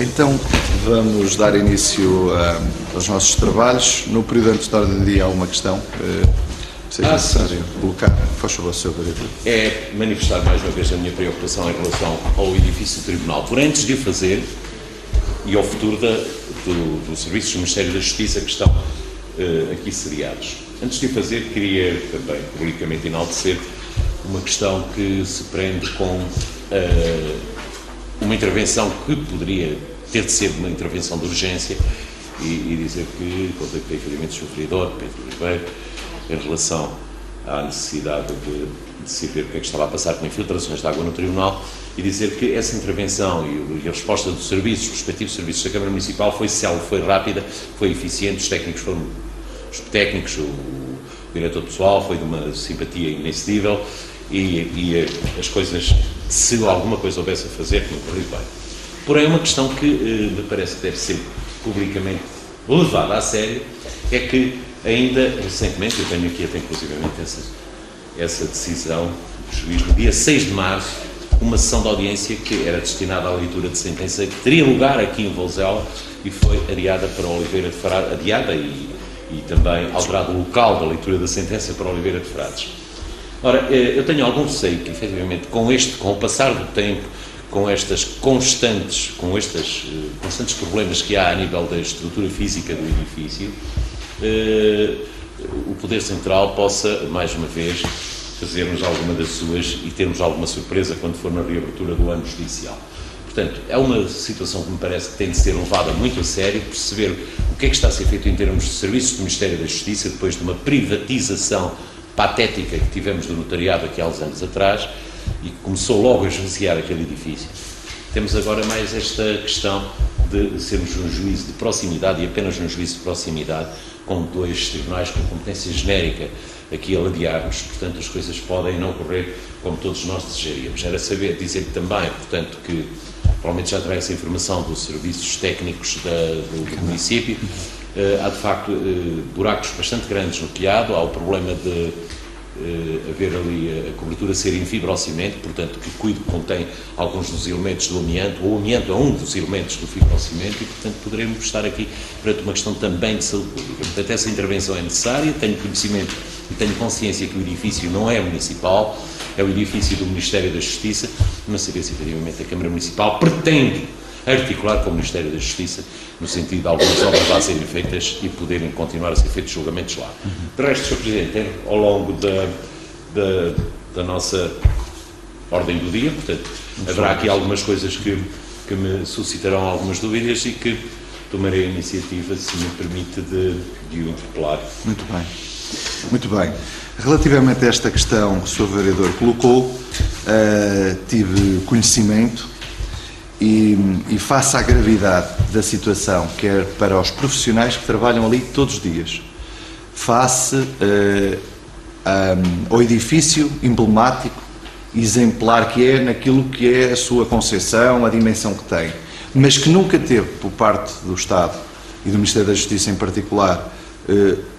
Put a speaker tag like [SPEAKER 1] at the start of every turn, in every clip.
[SPEAKER 1] Então, vamos dar início aos nossos trabalhos. No período antes da ordem do dia há uma questão que seja necessário colocar. Faz favor, Sr. Vereador.
[SPEAKER 2] É manifestar mais uma vez a minha preocupação em relação ao edifício do Tribunal. Por antes de o fazer, e ao futuro dos serviços do Ministério da Justiça que estão aqui seriados. Antes de o fazer, queria também publicamente enaltecer uma questão que se prende com uma intervenção que poderia ter de ser uma intervenção de urgência e dizer que contactei efetivamente o Sr. Vereador Pedro Ribeiro em relação à necessidade de saber o que é que estava a passar com infiltrações de água no Tribunal e dizer que essa intervenção e a resposta dos serviços, os respectivos serviços da Câmara Municipal foi célere, foi rápida, foi eficiente, os técnicos, o diretor pessoal foi de uma simpatia inexcedível e as coisas, se alguma coisa houvesse a fazer, não correu bem. Porém, uma questão que me parece que deve ser publicamente levada a sério é que ainda recentemente, eu tenho aqui até inclusivamente essa decisão do juiz, no dia 6 de março, uma sessão de audiência que era destinada à leitura de sentença que teria lugar aqui em Vouzela e foi adiada para Oliveira de Frades, adiada e também alterado o local da leitura da sentença para Oliveira de Frades. Ora, eu tenho algum receio que, efetivamente, com o passar do tempo, com estes constantes problemas que há a nível da estrutura física do edifício, o Poder Central possa, mais uma vez, fazermos alguma das suas e termos alguma surpresa quando for na reabertura do ano judicial. Portanto, é uma situação que me parece que tem de ser levada muito a sério, perceber o que é que está a ser feito em termos de serviços do Ministério da Justiça, depois de uma privatização patética que tivemos do notariado aqui há uns anos atrás e que começou logo a esvaziar aquele edifício. Temos agora mais esta questão de sermos um juízo de proximidade e apenas um juízo de proximidade com 2 tribunais com competência genérica aqui a ladear-nos, portanto as coisas podem não correr como todos nós desejaríamos. Era dizer também, portanto, que provavelmente já terá essa informação dos serviços técnicos do município. Há de facto buracos bastante grandes no telhado, há o problema de haver ali a cobertura ser em fibrocimento, portanto que cuide que contém alguns dos elementos do amianto, o amianto é um dos elementos do fibrocimento e portanto poderemos estar aqui perante uma questão também de saúde pública. Portanto essa intervenção é necessária, tenho conhecimento e tenho consciência que o edifício não é municipal, é o edifício do Ministério da Justiça, mas saber se efetivamente a Câmara Municipal pretende articular com o Ministério da Justiça no sentido de algumas obras lá serem feitas e poderem continuar a ser feitos julgamentos lá. De resto, Sr. Presidente, ao longo da nossa ordem do dia, portanto, haverá aqui algumas coisas que me suscitarão algumas dúvidas e que tomarei a iniciativa, se me permite, de o interpelar.
[SPEAKER 1] Muito bem. Muito bem. Relativamente a esta questão que o Sr. Vereador colocou, tive conhecimento e face à gravidade da situação, quer para os profissionais que trabalham ali todos os dias, face ao edifício emblemático, exemplar que é naquilo que é a sua concepção, a dimensão que tem, mas que nunca teve, por parte do Estado e do Ministério da Justiça em particular,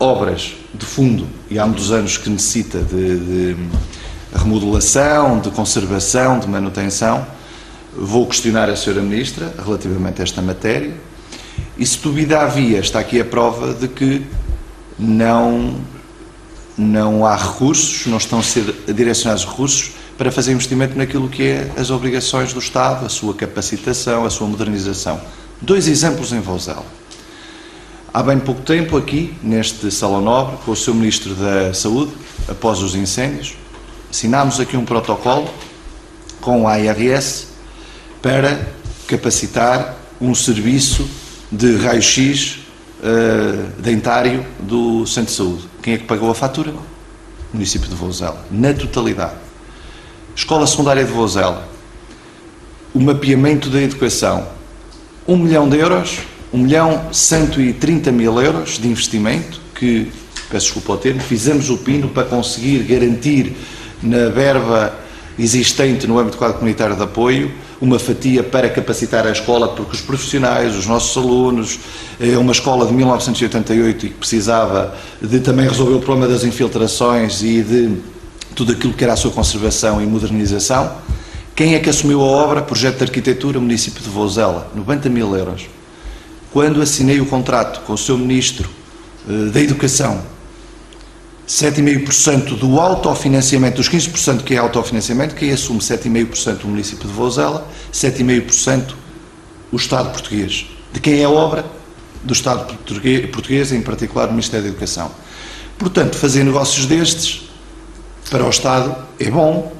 [SPEAKER 1] obras de fundo, e há muitos anos que necessita de remodelação, de conservação, de manutenção. Vou questionar a Sra. Ministra relativamente a esta matéria e, se dúvida havia, está aqui a prova de que não há recursos, não estão a ser direcionados recursos para fazer investimento naquilo que é as obrigações do Estado, a sua capacitação, a sua modernização. 2 exemplos em Vouzela. Há bem pouco tempo aqui, neste Salão Nobre, com o Sr. Ministro da Saúde, após os incêndios, assinámos aqui um protocolo com a ARS para capacitar um serviço de raio-x dentário do Centro de Saúde. Quem é que pagou a fatura? O município de Vouzela, na totalidade. Escola Secundária de Vouzela, o mapeamento da educação, 1 milhão de euros, 1.130.000 euros de investimento, que, peço desculpa ao termo, fizemos o pino para conseguir garantir na verba existente no âmbito do quadro comunitário de apoio uma fatia para capacitar a escola, porque os profissionais, os nossos alunos, é uma escola de 1988 e que precisava de também resolver o problema das infiltrações e de tudo aquilo que era a sua conservação e modernização. Quem é que assumiu a obra? Projeto de Arquitetura, município de Vozela, 90.000 euros. Quando assinei o contrato com o Sr. Ministro da Educação, 7,5% do autofinanciamento, dos 15% que é autofinanciamento, quem assume 7,5% o município de Vozela, 7,5% o Estado português. De quem é a obra? Do Estado português, em particular do Ministério da Educação. Portanto, fazer negócios destes, para o Estado, é bom,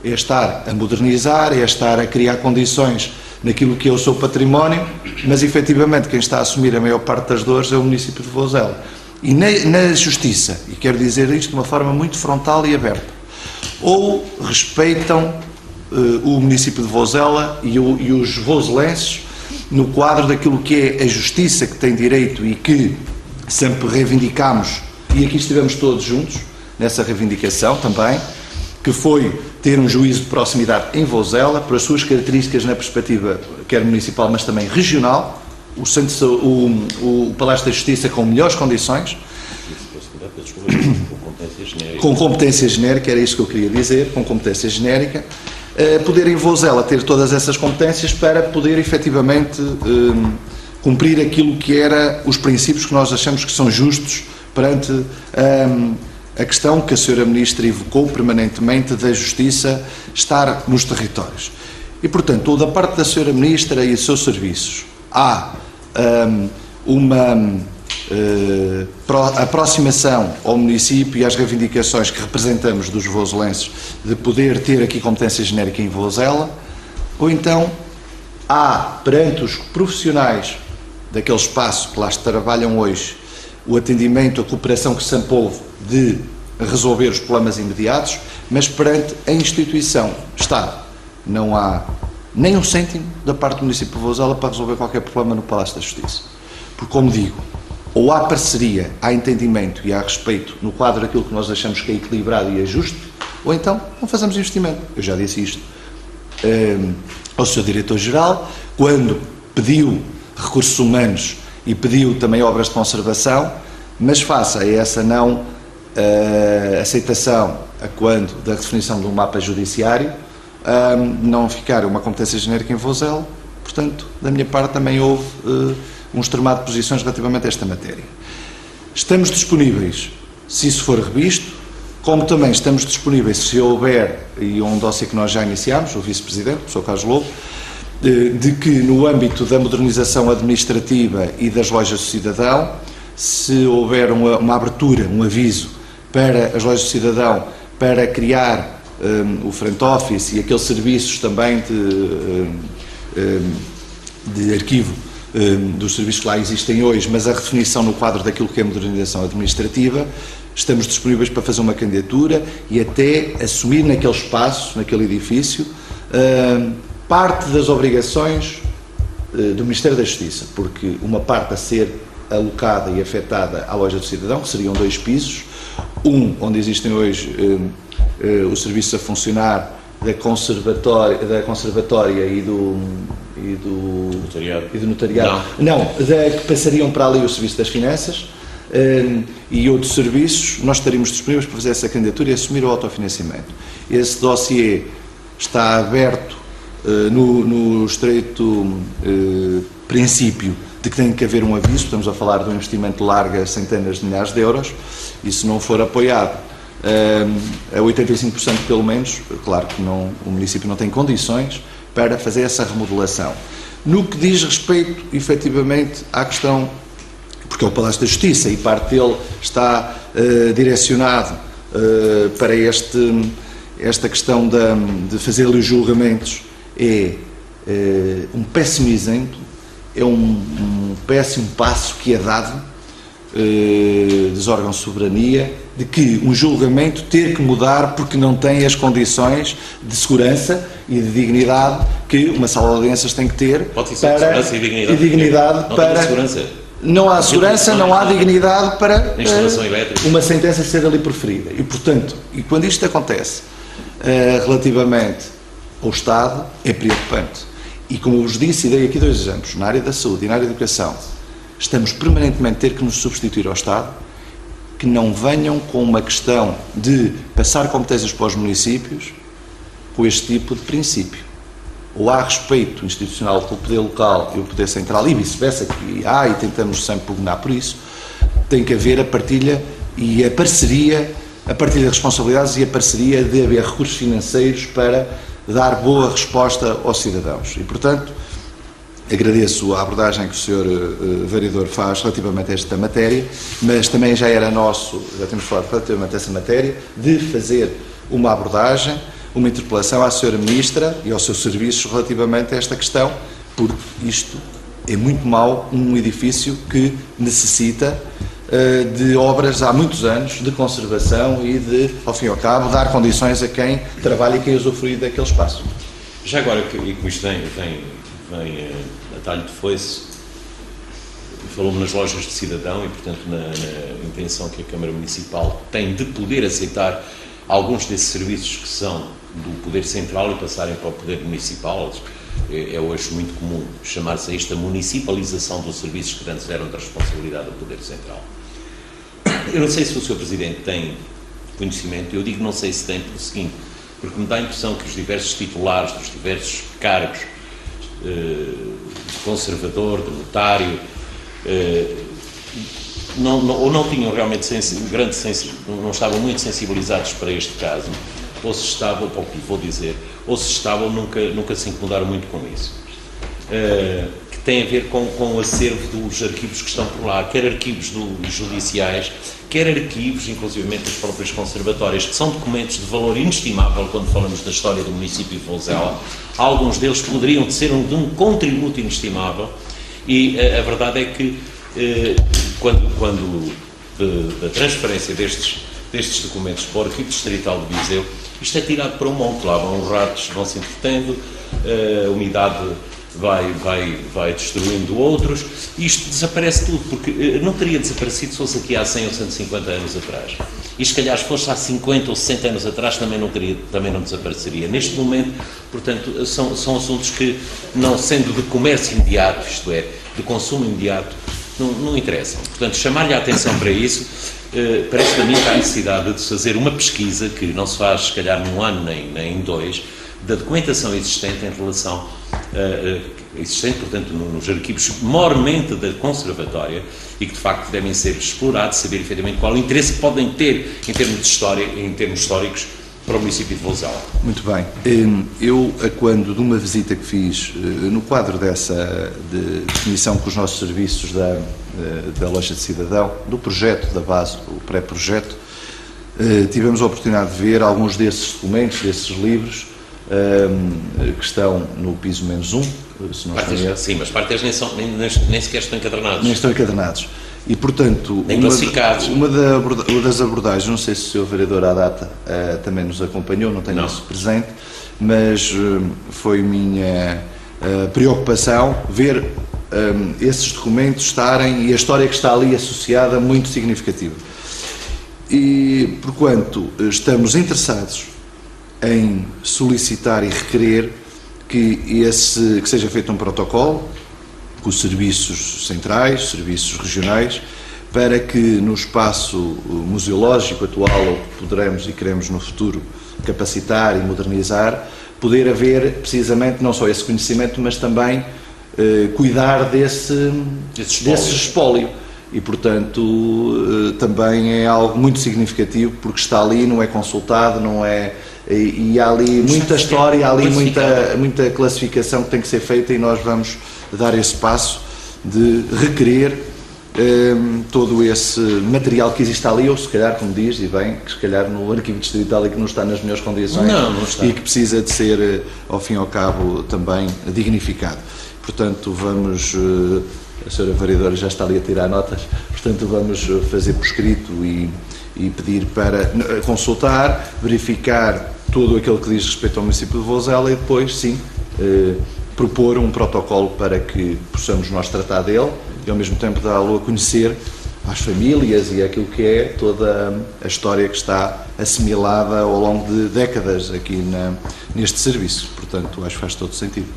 [SPEAKER 1] é estar a modernizar, é estar a criar condições naquilo que é o seu património, mas efetivamente quem está a assumir a maior parte das dores é o município de Vozela. E na Justiça, e quero dizer isto de uma forma muito frontal e aberta, ou respeitam o município de Vozela e os vozelenses no quadro daquilo que é a Justiça que tem direito e que sempre reivindicamos, e aqui estivemos todos juntos nessa reivindicação também, que foi ter um juízo de proximidade em Vozela, por as suas características na perspectiva quer municipal, mas também regional, o Palácio da Justiça com melhores condições, com competência genérica, era isso que eu queria dizer, com competência genérica, poder em Vozela ter todas essas competências para poder efetivamente cumprir aquilo que era os princípios que nós achamos que são justos perante a questão que a Sra. Ministra evocou permanentemente da Justiça estar nos territórios. E, portanto, ou da parte da Sra. Ministra e dos seus serviços, há uma aproximação ao município e às reivindicações que representamos dos vozelenses de poder ter aqui competência genérica em Vozela, ou então há, perante os profissionais daquele espaço que lá trabalham hoje, o atendimento, a cooperação que sempre houve de resolver os problemas imediatos, mas perante a instituição Estado não há nem um cêntimo da parte do município de Vozela para resolver qualquer problema no Palácio da Justiça. Porque, como digo, ou há parceria, há entendimento e há respeito no quadro daquilo que nós achamos que é equilibrado e é justo, ou então não fazemos investimento. Eu já disse isto ao Sr. Diretor-Geral, quando pediu recursos humanos e pediu também obras de conservação, mas face a essa não aceitação a quando da definição de um mapa judiciário, não ficar uma competência genérica em Vozela, portanto, da minha parte também houve um extremado de posições relativamente a esta matéria. Estamos disponíveis, se isso for revisto, como também estamos disponíveis, se houver, e um dossiê que nós já iniciámos, o Vice-Presidente, o Sr. Carlos Lobo, de que no âmbito da modernização administrativa e das lojas do cidadão, se houver uma abertura, um aviso para as lojas do cidadão para criar o front office e aqueles serviços também de arquivo dos serviços que lá existem hoje, mas a redefinição no quadro daquilo que é a modernização administrativa, estamos disponíveis para fazer uma candidatura e até assumir naquele espaço, naquele edifício, parte das obrigações do Ministério da Justiça, porque uma parte a ser alocada e afetada à loja do cidadão, que seriam 2 pisos, onde existem hoje os serviços a funcionar da conservatória e do notariado. Não, que passariam para ali o serviço das finanças e outros serviços, nós estaríamos disponíveis para fazer essa candidatura e assumir o autofinanciamento. Esse dossiê está aberto no estreito princípio de que tem que haver um aviso, estamos a falar de um investimento largo a centenas de milhares de euros, e se não for apoiado a 85% pelo menos, claro que o município não tem condições para fazer essa remodelação. No que diz respeito, efetivamente, à questão, porque é o Palácio da Justiça e parte dele está direcionado para esta questão de fazer ali os julgamentos, é um péssimo exemplo, é um péssimo passo que é dado dos órgãos de soberania, de que um julgamento ter que mudar porque não tem as condições de segurança e de dignidade que uma sala de audiências tem que ter.
[SPEAKER 2] Pode ser
[SPEAKER 1] para
[SPEAKER 2] segurança e dignidade
[SPEAKER 1] não para
[SPEAKER 2] segurança.
[SPEAKER 1] Não há segurança, não há dignidade para
[SPEAKER 2] elétrica.
[SPEAKER 1] Uma sentença ser ali proferida. E, portanto, e quando isto acontece relativamente ao Estado, é preocupante. E como eu vos disse, e dei aqui 2 exemplos, na área da saúde e na área da educação, estamos permanentemente a ter que nos substituir ao Estado, que não venham com uma questão de passar competências para os municípios com este tipo de princípio. Ou há respeito institucional pelo poder local e o poder central, e vice-versa, que há, e tentamos sempre pugnar por isso, tem que haver a partilha e a parceria, a partilha de responsabilidades e a parceria de haver recursos financeiros para dar boa resposta aos cidadãos. E, portanto, agradeço a abordagem que o Sr. Vereador faz relativamente a esta matéria, mas também já era nosso, já temos falado relativamente a essa matéria, de fazer uma abordagem, uma interpelação à Sra. Ministra e aos seus serviços relativamente a esta questão, porque isto é muito mau, um edifício que necessita de obras há muitos anos, de conservação e de, ao fim e ao cabo, dar condições a quem trabalha e quem usufrui daquele espaço.
[SPEAKER 2] Já agora, e com isto vem a talho de foice, falou-me nas lojas de cidadão e, portanto, na intenção que a Câmara Municipal tem de poder aceitar alguns desses serviços que são do Poder Central e passarem para o Poder Municipal. É hoje muito comum chamar-se a isto a municipalização dos serviços que antes eram da responsabilidade do Poder Central. Eu não sei se o Sr. Presidente tem conhecimento, eu digo não sei se tem pelo seguinte, porque me dá a impressão que os diversos titulares dos diversos cargos de conservador, de notário, não tinham realmente não estavam muito sensibilizados para este caso, ou se estavam, ou se estavam, nunca se incomodaram muito com isso. Que tem a ver com o acervo dos arquivos que estão por lá, quer arquivos judiciais, quer arquivos, inclusivamente dos próprios conservatórios, que são documentos de valor inestimável quando falamos da história do município de Vouzela. Alguns deles poderiam ser de um contributo inestimável, e a verdade é que quando da transferência destes documentos para o Arquivo Distrital de Viseu, isto é tirado para um monte, lá vão os ratos, vão se entretendo, a umidade vai destruindo outros, e isto desaparece tudo, porque não teria desaparecido se fosse aqui há 100 ou 150 anos atrás. E se calhar se fosse há 50 ou 60 anos atrás também não desapareceria. Neste momento, portanto, são assuntos que, não sendo de comércio imediato, isto é, de consumo imediato, não interessam. Portanto, chamar-lhe a atenção para isso, parece a mim que há necessidade de fazer uma pesquisa, que não se faz, se calhar, num ano nem em dois, da documentação existente em relação existente, portanto, nos arquivos mormente da conservatória, e que de facto devem ser explorados, saber efetivamente qual o interesse que podem ter em termos de história, em termos históricos, para o município de Vouzela.
[SPEAKER 1] Muito bem. Eu, quando de uma visita que fiz no quadro dessa definição com os nossos serviços da Loja de Cidadão, do projeto da base, o pré-projeto, tivemos a oportunidade de ver alguns desses documentos, desses livros, que estão no piso -1, se não estou errado.
[SPEAKER 2] Sim, mas partes nem sequer estão encadernados.
[SPEAKER 1] Nem estão encadernados. E, portanto,
[SPEAKER 2] nem classificados.
[SPEAKER 1] Uma das abordagens, não sei se o Sr. Vereador à data também nos acompanhou, não tenho isso presente, mas foi minha preocupação ver esses documentos estarem, e a história que está ali associada, muito significativa. E, porquanto estamos interessados em solicitar e requerer que seja feito um protocolo com os serviços centrais, serviços regionais, para que no espaço museológico atual, o que poderemos e queremos no futuro capacitar e modernizar, poder haver precisamente não só esse conhecimento, mas também cuidar desse espólio. E, portanto, também é algo muito significativo, porque está ali, não é consultado, não é... E há ali muita história, há ali muita classificação que tem que ser feita, e nós vamos dar esse passo de requerer todo esse material que existe ali, ou se calhar, como diz, e bem, que se calhar no Arquivo Distrital e que não está nas melhores condições,
[SPEAKER 2] não está.
[SPEAKER 1] E que precisa de ser, ao fim e ao cabo, também dignificado. Portanto, vamos... A Sra. Vereadora já está ali a tirar notas, portanto vamos fazer por escrito e pedir para consultar, verificar tudo aquilo que diz respeito ao município de Vouzela, e depois, sim, propor um protocolo para que possamos nós tratar dele e ao mesmo tempo dá-lo a conhecer às famílias e àquilo que é toda a história que está assimilada ao longo de décadas aqui neste serviço. Portanto, acho que faz todo sentido.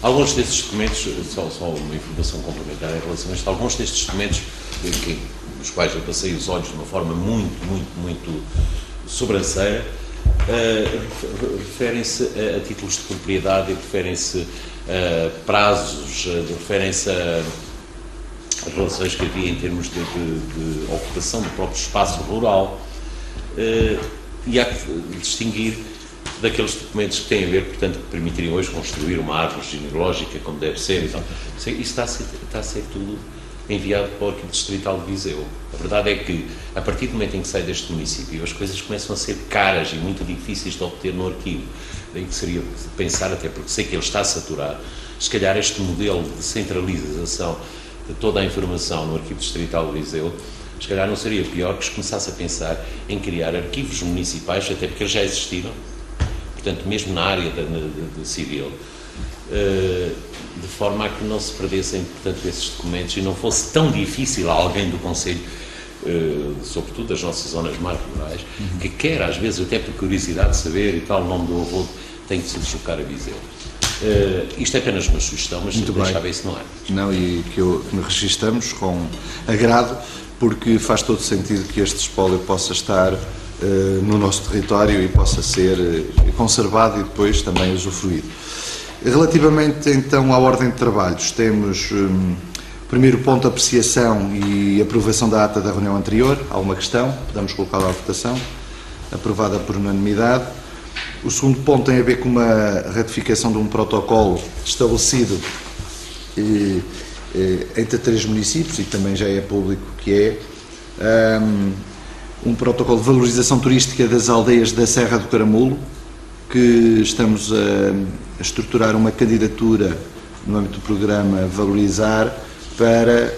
[SPEAKER 2] Alguns destes documentos, só uma informação complementar em relação a isto, alguns destes documentos, nos quais eu passei os olhos de uma forma muito sobranceira, referem-se a títulos de propriedade, referem-se a prazos, referem-se a relações que havia em termos de ocupação do próprio espaço rural, e há que distinguir daqueles documentos que têm a ver, portanto, que permitiriam hoje construir uma árvore genealógica como deve ser. Então, isso está a ser tudo enviado para o Arquivo Distrital de Viseu. A verdade é que, a partir do momento em que sai deste município, as coisas começam a ser caras e muito difíceis de obter no arquivo. Daí que seria pensar, até porque sei que ele está saturado, se calhar este modelo de centralização de toda a informação no Arquivo Distrital de Viseu, se calhar não seria pior que se começasse a pensar em criar arquivos municipais, até porque eles já existiram, portanto, mesmo na área do civil, de forma a que não se perdessem, portanto, esses documentos e não fosse tão difícil a alguém do Conselho, sobretudo das nossas zonas mais rurais, que quer, às vezes, até por curiosidade de saber e tal, o nome do avô, tem que se deslocar a Viseu. Isto é apenas uma sugestão, mas deixava isso no ar.
[SPEAKER 1] Não, e que registramos com agrado, porque faz todo sentido que este espólio possa estar no nosso território e possa ser conservado e depois também usufruído. Relativamente então à ordem de trabalhos, temos primeiro ponto, apreciação e aprovação da ata da reunião anterior. Há uma questão, podemos colocá-la à votação, aprovada por unanimidade. O segundo ponto tem a ver com uma ratificação de um protocolo estabelecido entre 3 municípios, e também já é público que é um protocolo de valorização turística das aldeias da Serra do Caramulo, que estamos a estruturar uma candidatura no âmbito do programa Valorizar para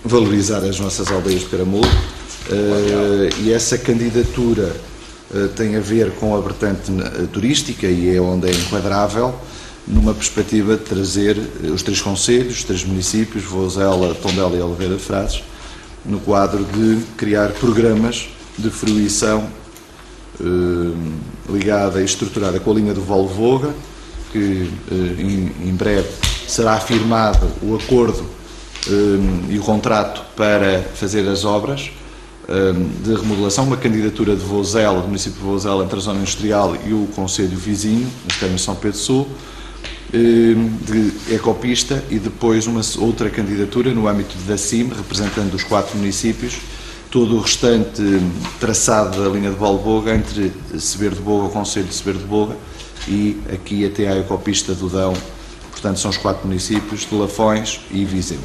[SPEAKER 1] valorizar as nossas aldeias do Caramulo, e essa candidatura tem a ver com a vertente turística e é onde é enquadrável, numa perspectiva de trazer os 3 concelhos, os 3 municípios, Vozela, Tondela e Oliveira de Frades, no quadro de criar programas de fruição ligada e estruturada com a linha do Volvoga, que em breve será afirmado o acordo e o contrato para fazer as obras de remodelação, uma candidatura de Vozela, do município de Vozela, entre a zona industrial e o concelho vizinho, nas termas de São Pedro Sul, de ecopista, e depois uma outra candidatura no âmbito da CIM, representando os 4 municípios, todo o restante traçado da linha de Volvoga entre Ceber de Boga, o concelho de Ceber de Boga, e aqui até à ecopista do Dão. Portanto, são os 4 municípios de Lafões e Viseu.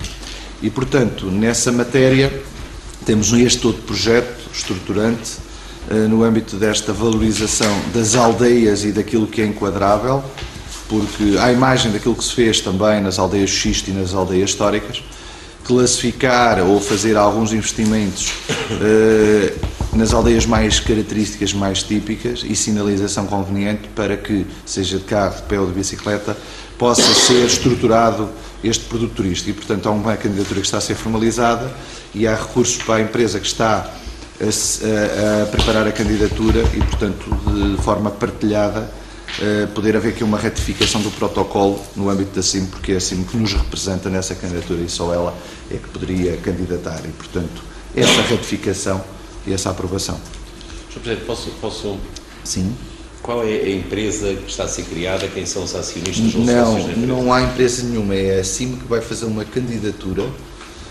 [SPEAKER 1] E, portanto, nessa matéria, temos este outro projeto estruturante no âmbito desta valorização das aldeias e daquilo que é enquadrável, porque à imagem daquilo que se fez também nas aldeias xisto e nas aldeias históricas, classificar ou fazer alguns investimentos nas aldeias mais características, mais típicas, e sinalização conveniente para que, seja de carro, de pé ou de bicicleta, possa ser estruturado este produto turístico. E, portanto, há uma candidatura que está a ser formalizada e há recursos para a empresa que está a preparar a candidatura e, portanto, de forma partilhada, poder haver aqui uma ratificação do protocolo no âmbito da CIM, porque é a CIM que nos representa nessa candidatura e só ela é que poderia candidatar. E, portanto, essa ratificação e essa aprovação.
[SPEAKER 2] Sr. Presidente, posso...
[SPEAKER 1] Sim.
[SPEAKER 2] Qual é a empresa que está a ser criada? Quem são os acionistas ou sócios da empresa?
[SPEAKER 1] Não há empresa nenhuma. É a CIM que vai fazer uma candidatura.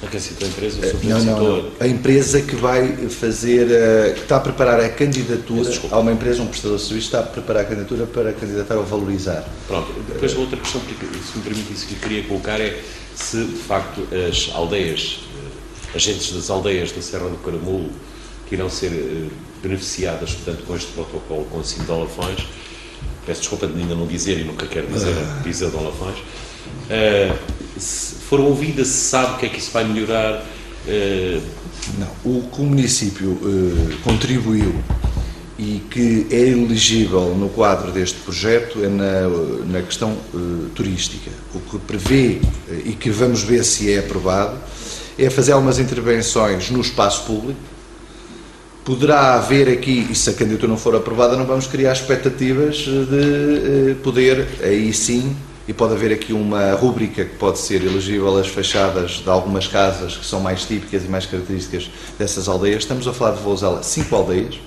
[SPEAKER 2] Quem citou a empresa?
[SPEAKER 1] Não. A empresa que vai fazer, que está a preparar a candidatura, há uma empresa, um prestador de serviços, está a preparar a candidatura para candidatar ao Valorizar.
[SPEAKER 2] Pronto, depois a outra questão que, se me permitisse, que eu queria colocar é se, de facto, as aldeias, agentes das aldeias da Serra do Caramulo, que irão ser beneficiadas, portanto, com este protocolo com o CIM de Lafões, peço desculpa de ainda não dizer e nunca quero dizer Viseu de Lafões, se for ouvida, se sabe o que é que isso vai melhorar?
[SPEAKER 1] Não. O que o município contribuiu e que é elegível no quadro deste projeto é na questão turística. O que prevê, e que vamos ver se é aprovado, é fazer algumas intervenções no espaço público. Poderá haver aqui, e se a candidatura não for aprovada, não vamos criar expectativas de poder, aí sim, e pode haver aqui uma rúbrica que pode ser elegível às fachadas de algumas casas que são mais típicas e mais características dessas aldeias. Estamos a falar de Vozela, 5 aldeias,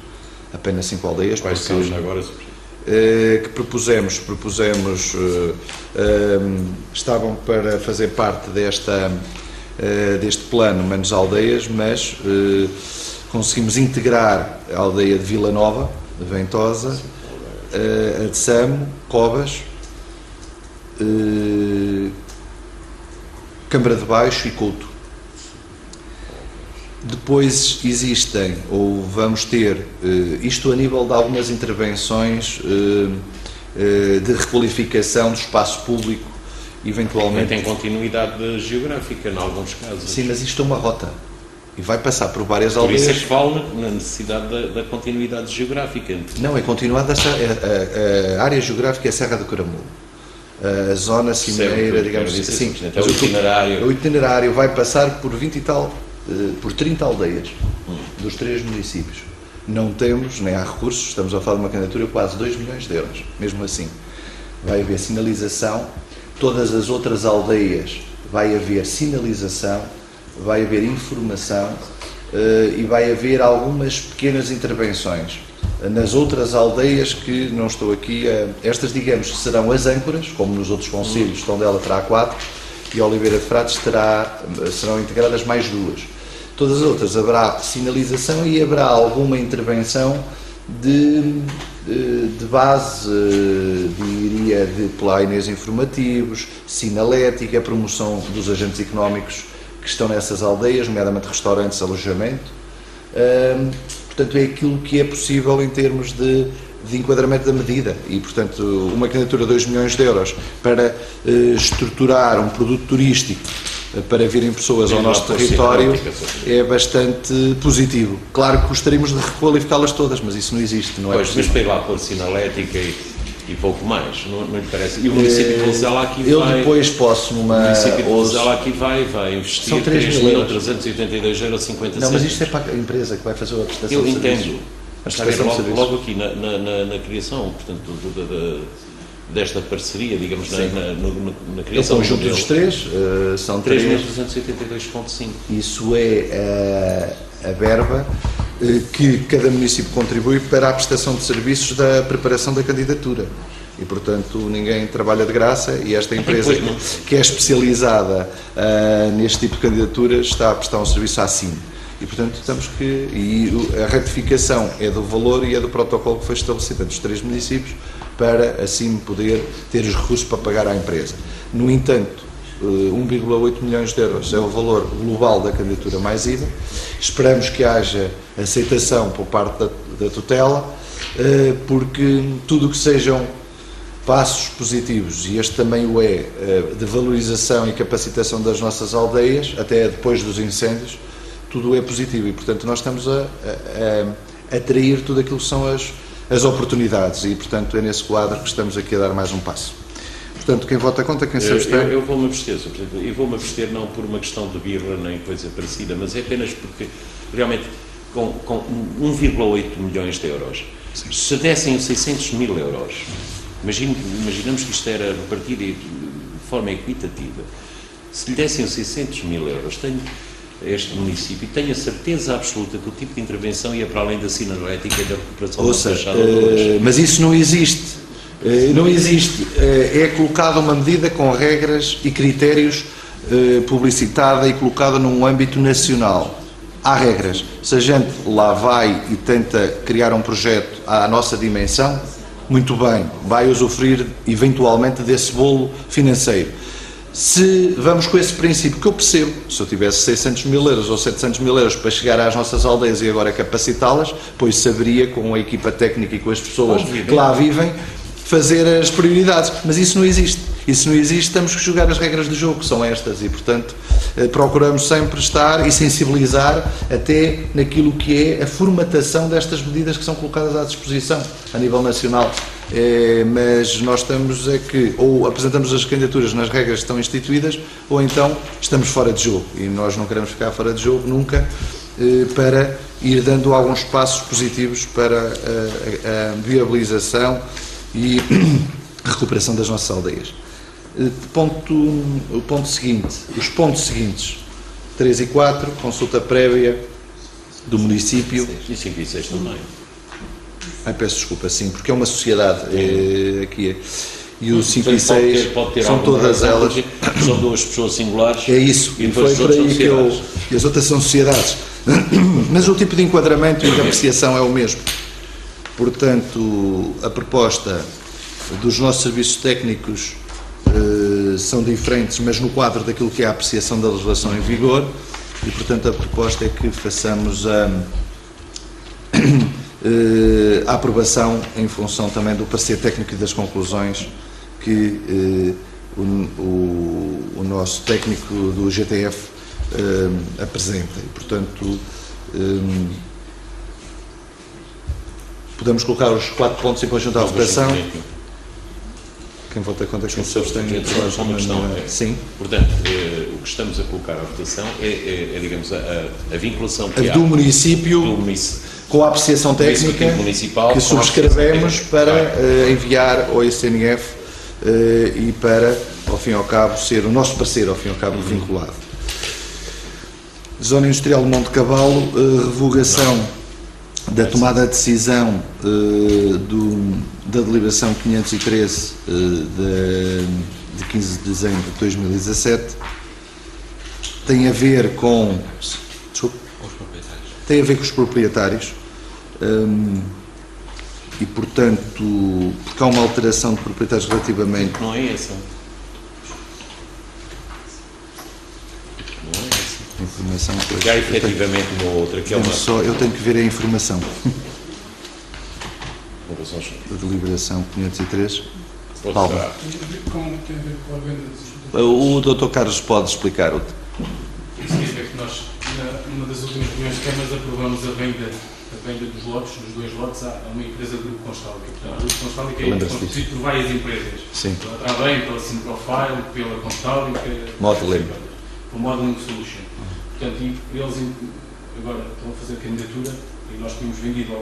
[SPEAKER 1] apenas 5 aldeias.
[SPEAKER 2] Quais são já agora?
[SPEAKER 1] Que propusemos estavam para fazer parte deste plano menos aldeias, mas conseguimos integrar a aldeia de Vila Nova, de Ventosa, a de Samo, Covas, Câmara de Baixo e Couto. Depois existem, ou vamos ter, isto a nível de algumas intervenções de requalificação do espaço público, eventualmente.
[SPEAKER 2] Tem continuidade geográfica, em alguns casos.
[SPEAKER 1] Sim, mas isto é uma rota e vai passar por várias aldeias.
[SPEAKER 2] Por isso é que falo na necessidade da continuidade geográfica.
[SPEAKER 1] Não, é continuada a área geográfica é a Serra do Caramulo. A zona cimeira, digamos assim.
[SPEAKER 2] É o itinerário.
[SPEAKER 1] O itinerário vai passar por 20 e tal, por 30 aldeias dos 3 municípios. Não temos, nem há recursos, estamos a falar de uma candidatura de quase 2 milhões de euros. Mesmo assim, vai haver sinalização, todas as outras aldeias vai haver sinalização, vai haver informação e vai haver algumas pequenas intervenções. Nas outras aldeias que não estou aqui, estas digamos que serão as âncoras, como nos outros concelhos, Tondela terá 4 e Oliveira de Frades serão integradas mais 2. Todas as outras haverá sinalização e haverá alguma intervenção de base, diria, de painéis informativos, sinalética, promoção dos agentes económicos que estão nessas aldeias, nomeadamente restaurantes, alojamento. Portanto, é aquilo que é possível em termos de enquadramento da medida e, portanto, uma candidatura de 2 milhões de euros para estruturar um produto turístico para virem pessoas ao nosso território é bastante positivo. Claro que gostaríamos de requalificá-las todas, mas isso não existe, não é possível.
[SPEAKER 2] Mas para ir lá pôr sinalética e pouco mais, não lhe parece? E o município de Lousela aqui vai...
[SPEAKER 1] Eu depois posso numa...
[SPEAKER 2] O município de Lousela aqui vai investir 3.382,50 €.
[SPEAKER 1] Não, mas isto é para a empresa que vai fazer a prestação de serviços.
[SPEAKER 2] Eu entendo. Está a ver logo aqui na criação, portanto, desta parceria, digamos, na criação.
[SPEAKER 1] O conjunto dos 3 são
[SPEAKER 2] 3.282,5.
[SPEAKER 1] Isso é a verba que cada município contribui para a prestação de serviços da preparação da candidatura. E, portanto, ninguém trabalha de graça e esta empresa que é especializada neste tipo de candidaturas está a prestar um serviço acima. E, portanto, a ratificação é do valor e é do protocolo que foi estabelecido entre os 3 municípios para, assim, poder ter os recursos para pagar à empresa. No entanto, 1,8 milhões de euros é o valor global da candidatura mais IVA. Esperamos que haja aceitação por parte da tutela, porque tudo o que sejam passos positivos, e este também o é, de valorização e capacitação das nossas aldeias, até depois dos incêndios, tudo é positivo e, portanto, nós estamos a atrair tudo aquilo que são as oportunidades e, portanto, é nesse quadro que estamos aqui a dar mais um passo. Portanto, quem vota contra, quem se abstém...
[SPEAKER 2] Eu vou-me abster, e vou-me abster não por uma questão de birra nem coisa parecida, mas é apenas porque, realmente, com 1,8 milhões de euros, se dessem 600 mil euros, imaginamos que isto era repartido de forma equitativa, se lhe dessem 600 mil euros, este município, tenho a certeza absoluta que o tipo de intervenção ia para além da sinalética e da recuperação da fachada.
[SPEAKER 1] Mas isso não existe. Não existe. É colocada uma medida com regras e critérios publicitada e colocada num âmbito nacional. Há regras. Se a gente lá vai e tenta criar um projeto à nossa dimensão, muito bem, vai usufruir eventualmente desse bolo financeiro. Se vamos com esse princípio, que eu percebo, se eu tivesse 600 mil euros ou 700 mil euros para chegar às nossas aldeias e agora capacitá-las, pois saberia com a equipa técnica e com as pessoas que lá vivem, fazer as prioridades. Mas isso não existe. Isso não existe, temos que jogar as regras do jogo, que são estas, e, portanto, procuramos sempre estar e sensibilizar até naquilo que é a formatação destas medidas que são colocadas à disposição a nível nacional. Mas nós estamos ou apresentamos as candidaturas nas regras que estão instituídas, ou então estamos fora de jogo, e nós não queremos ficar fora de jogo nunca, para ir dando alguns passos positivos para a viabilização e recuperação das nossas aldeias. O ponto seguinte, os pontos seguintes, 3 e 4, consulta prévia do município.
[SPEAKER 2] E 5 e 6 também.
[SPEAKER 1] Peço desculpa, sim, porque é uma sociedade, aqui é. E o 5 e 6
[SPEAKER 2] pode ter
[SPEAKER 1] são todas elas.
[SPEAKER 2] São duas pessoas singulares.
[SPEAKER 1] É isso,
[SPEAKER 2] e
[SPEAKER 1] foi
[SPEAKER 2] depois
[SPEAKER 1] por aí que e as outras são sociedades. Mas o tipo de enquadramento e de apreciação é o mesmo. Portanto, a proposta dos nossos serviços técnicos são diferentes, mas no quadro daquilo que é a apreciação da legislação em vigor, e portanto a proposta é que façamos a aprovação em função também do parecer técnico e das conclusões que o nosso técnico do GTF apresenta. E, portanto, podemos colocar os 4 pontos em conjunto à votação. Quem vota contra, quem se abstém. Sim.
[SPEAKER 2] Portanto, o que estamos a colocar à votação é digamos, a vinculação que há
[SPEAKER 1] do município com a apreciação técnica
[SPEAKER 2] municipal,
[SPEAKER 1] que subscrevemos para enviar ao ICNF e para, ao fim e ao cabo, ser o nosso parceiro, ao fim e ao cabo, vinculado. Zona Industrial de Monte Cavalo, revogação da tomada de decisão da deliberação 513 de 15 de dezembro de 2017, tem a ver com... Desculpe? Tem a ver com os proprietários e, portanto, porque há uma alteração de proprietários relativamente...
[SPEAKER 2] Não é essa.
[SPEAKER 1] Informação,
[SPEAKER 2] porque há efetivamente uma outra que é uma...
[SPEAKER 1] eu tenho que ver a informação. Da deliberação 503. Paulo.
[SPEAKER 3] Como tem a ver com a venda
[SPEAKER 1] O Dr. Carlos pode explicar.
[SPEAKER 3] Significa que nós, numa das últimas reuniões de câmaras, aprovamos a venda dos lotes, dos 2 lotes, a uma empresa Grupo Constálica. Portanto, o Grupo Constálica é constituído por várias empresas.
[SPEAKER 1] Sim.
[SPEAKER 3] Pela Travaem, pela Simprofile, pela Constálica,
[SPEAKER 1] Modeling.
[SPEAKER 3] pelo Modeling Solution. Portanto, eles agora estão a fazer candidatura e nós tínhamos vendido a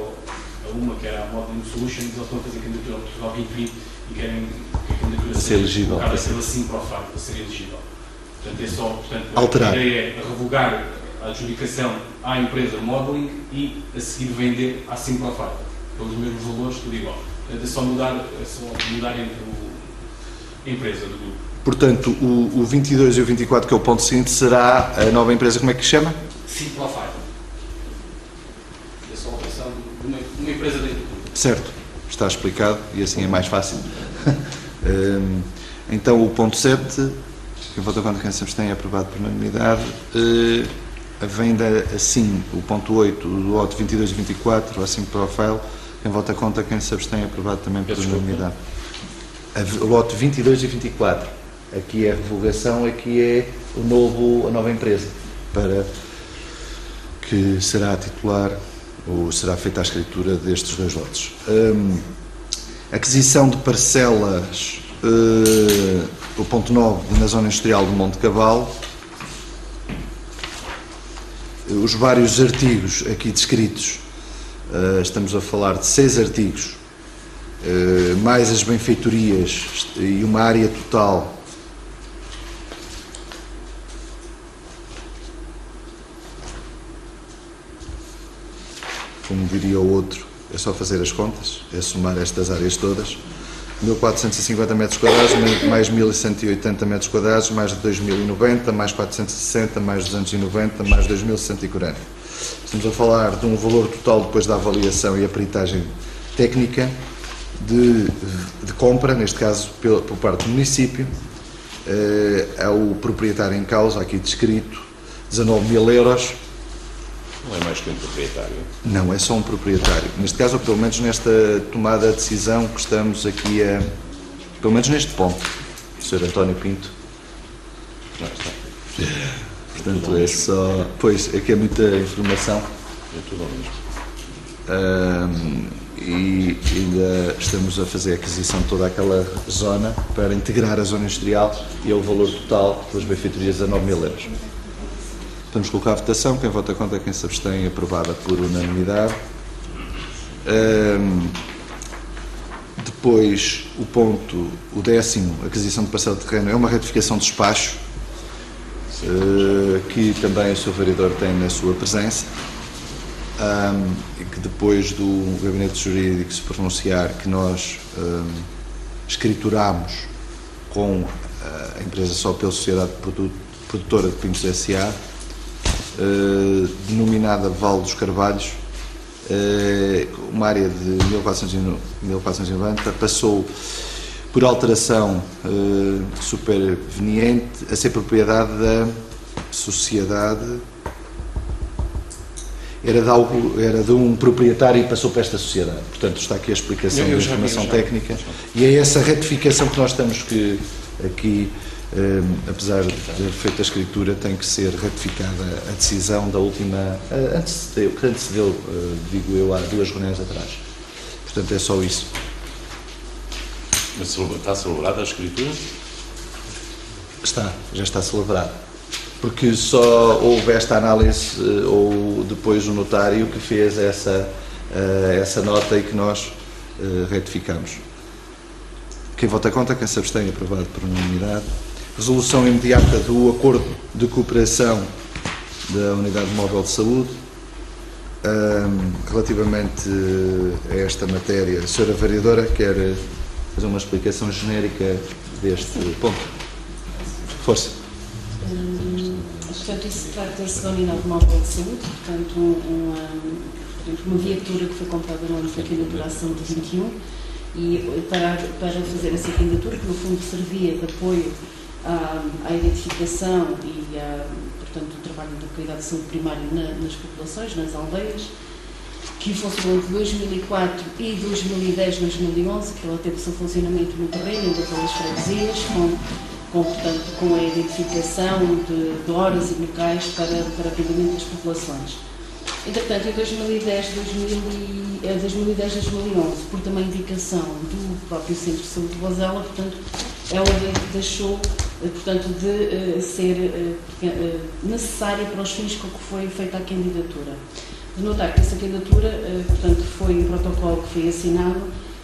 [SPEAKER 3] uma que era a Modeling Solution, eles estão a fazer candidatura ao Portugal 2020 e querem que a candidatura seja
[SPEAKER 1] elegível
[SPEAKER 3] colocada pela Simprofile, para ser elegível. Portanto, é só,
[SPEAKER 1] alterar.
[SPEAKER 3] A ideia é revogar a adjudicação à empresa Modeling e a seguir vender à Simprofile, pelos mesmos valores, tudo igual. Portanto, é só mudar entre a empresa do grupo.
[SPEAKER 1] Portanto, o 22 e o 24, que é o ponto seguinte, será a nova empresa, como é que se chama?
[SPEAKER 3] Simprofile. É só a operação de uma empresa dentro do grupo.
[SPEAKER 1] Certo, está explicado e assim é mais fácil. Então, o ponto 7, quem vota contra, quem se abstém, é aprovado por unanimidade. A venda assim, o ponto 8, o lote 22 e 24, a Simprofile, quem vota contra, quem se abstém, é aprovado também por unanimidade. O lote 22 e 24. Aqui é a revogação, aqui é a nova empresa, para que será a titular, ou será feita a escritura destes 2 lotes. Aquisição de parcelas, o ponto 9, na zona industrial de Monte Cavalo. Os vários artigos aqui descritos, estamos a falar de 6 artigos, mais as benfeitorias e uma área total como diria o outro, é só fazer as contas, é somar estas áreas todas. 1.450 metros quadrados, mais 1.180 metros quadrados, mais 2.090, mais 460, mais 290, mais 2.140. Estamos a falar de um valor total, depois da avaliação e a peritagem técnica, de compra, neste caso por parte do município, ao proprietário em causa, aqui descrito, 19.000 euros.
[SPEAKER 2] Não é mais que um proprietário?
[SPEAKER 1] Não, é só um proprietário. Neste caso, ou pelo menos nesta tomada de decisão que estamos aqui pelo menos neste ponto, o Sr. António Pinto.
[SPEAKER 2] Não está.
[SPEAKER 1] Portanto, é só... Pois, aqui é muita informação.
[SPEAKER 2] É tudo ao mesmo.
[SPEAKER 1] E ainda estamos a fazer a aquisição de toda aquela zona para integrar a zona industrial e é o valor total pelas benfeitorias a 9.000 euros. Vamos colocar a votação. Quem vota contra, quem se abstém, aprovada por unanimidade. Depois, o 10º, aquisição de parcela de terreno, é uma retificação de despacho, que também o Sr. Vereador tem na sua presença. e que depois do gabinete jurídico se pronunciar, que nós escriturámos com a empresa Só pela Sociedade Produtora de Pintos S.A., denominada Vale dos Carvalhos, uma área de 1490, passou por alteração superveniente a ser propriedade da sociedade, era de um proprietário e passou para esta sociedade. Portanto, está aqui a explicação da informação técnica, e é essa retificação que nós estamos aqui, apesar de ter feito a escritura, tem que ser ratificada a decisão da última, que antecedeu, digo eu, há 2 reuniões atrás. Portanto, é só isso.
[SPEAKER 2] Mas está celebrada a escritura?
[SPEAKER 1] Já está celebrado. Porque só houve esta análise, ou depois o notário que fez essa nota e que nós retificamos. Quem vota contra, quem se abstém, aprovado por unanimidade. Resolução imediata do Acordo de Cooperação da Unidade Móvel de Saúde. Relativamente a esta matéria, a Sra. Vereadora quer fazer uma explicação genérica deste ponto. Força.
[SPEAKER 4] Portanto, isso trata-se da Unidade Móvel de Saúde, portanto, uma viatura que foi comprada no ano da candidatura à saúde 21, e para fazer essa candidatura, que no fundo servia de apoio à identificação e portanto, o trabalho da qualidade de saúde primária nas populações, nas aldeias, que funcionou entre 2004 e 2010, 2011, que ela teve o seu funcionamento no terreno, ainda pelas freguesias, portanto, com a identificação de horas e locais para atendimento das populações. Entretanto, em 2010, 2011, por também indicação do próprio Centro de Saúde de Vozela, portanto, ela deixou, portanto, de ser necessária para os fins com que foi feita a candidatura. De notar que essa candidatura, portanto, foi um protocolo que foi assinado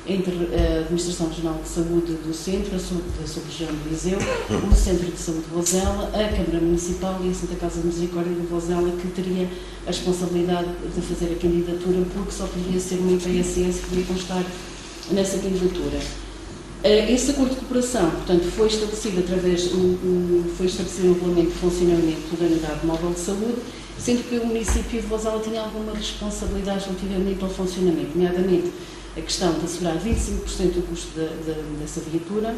[SPEAKER 4] entre a Administração Regional de Saúde do Centro, da Sub-Região de Viseu, o Centro de Saúde de Vozela, a Câmara Municipal e a Santa Casa de Misericórdia de Vozela, que teria a responsabilidade de fazer a candidatura, porque só poderia ser uma IPSS que poderia constar nessa candidatura. Esse acordo de cooperação, portanto, foi estabelecido um regulamento de funcionamento da Unidade Móvel de Saúde, sendo que o município de Vozela tinha alguma responsabilidade relativamente ao funcionamento, nomeadamente a questão de assegurar 25% do custo dessa viatura,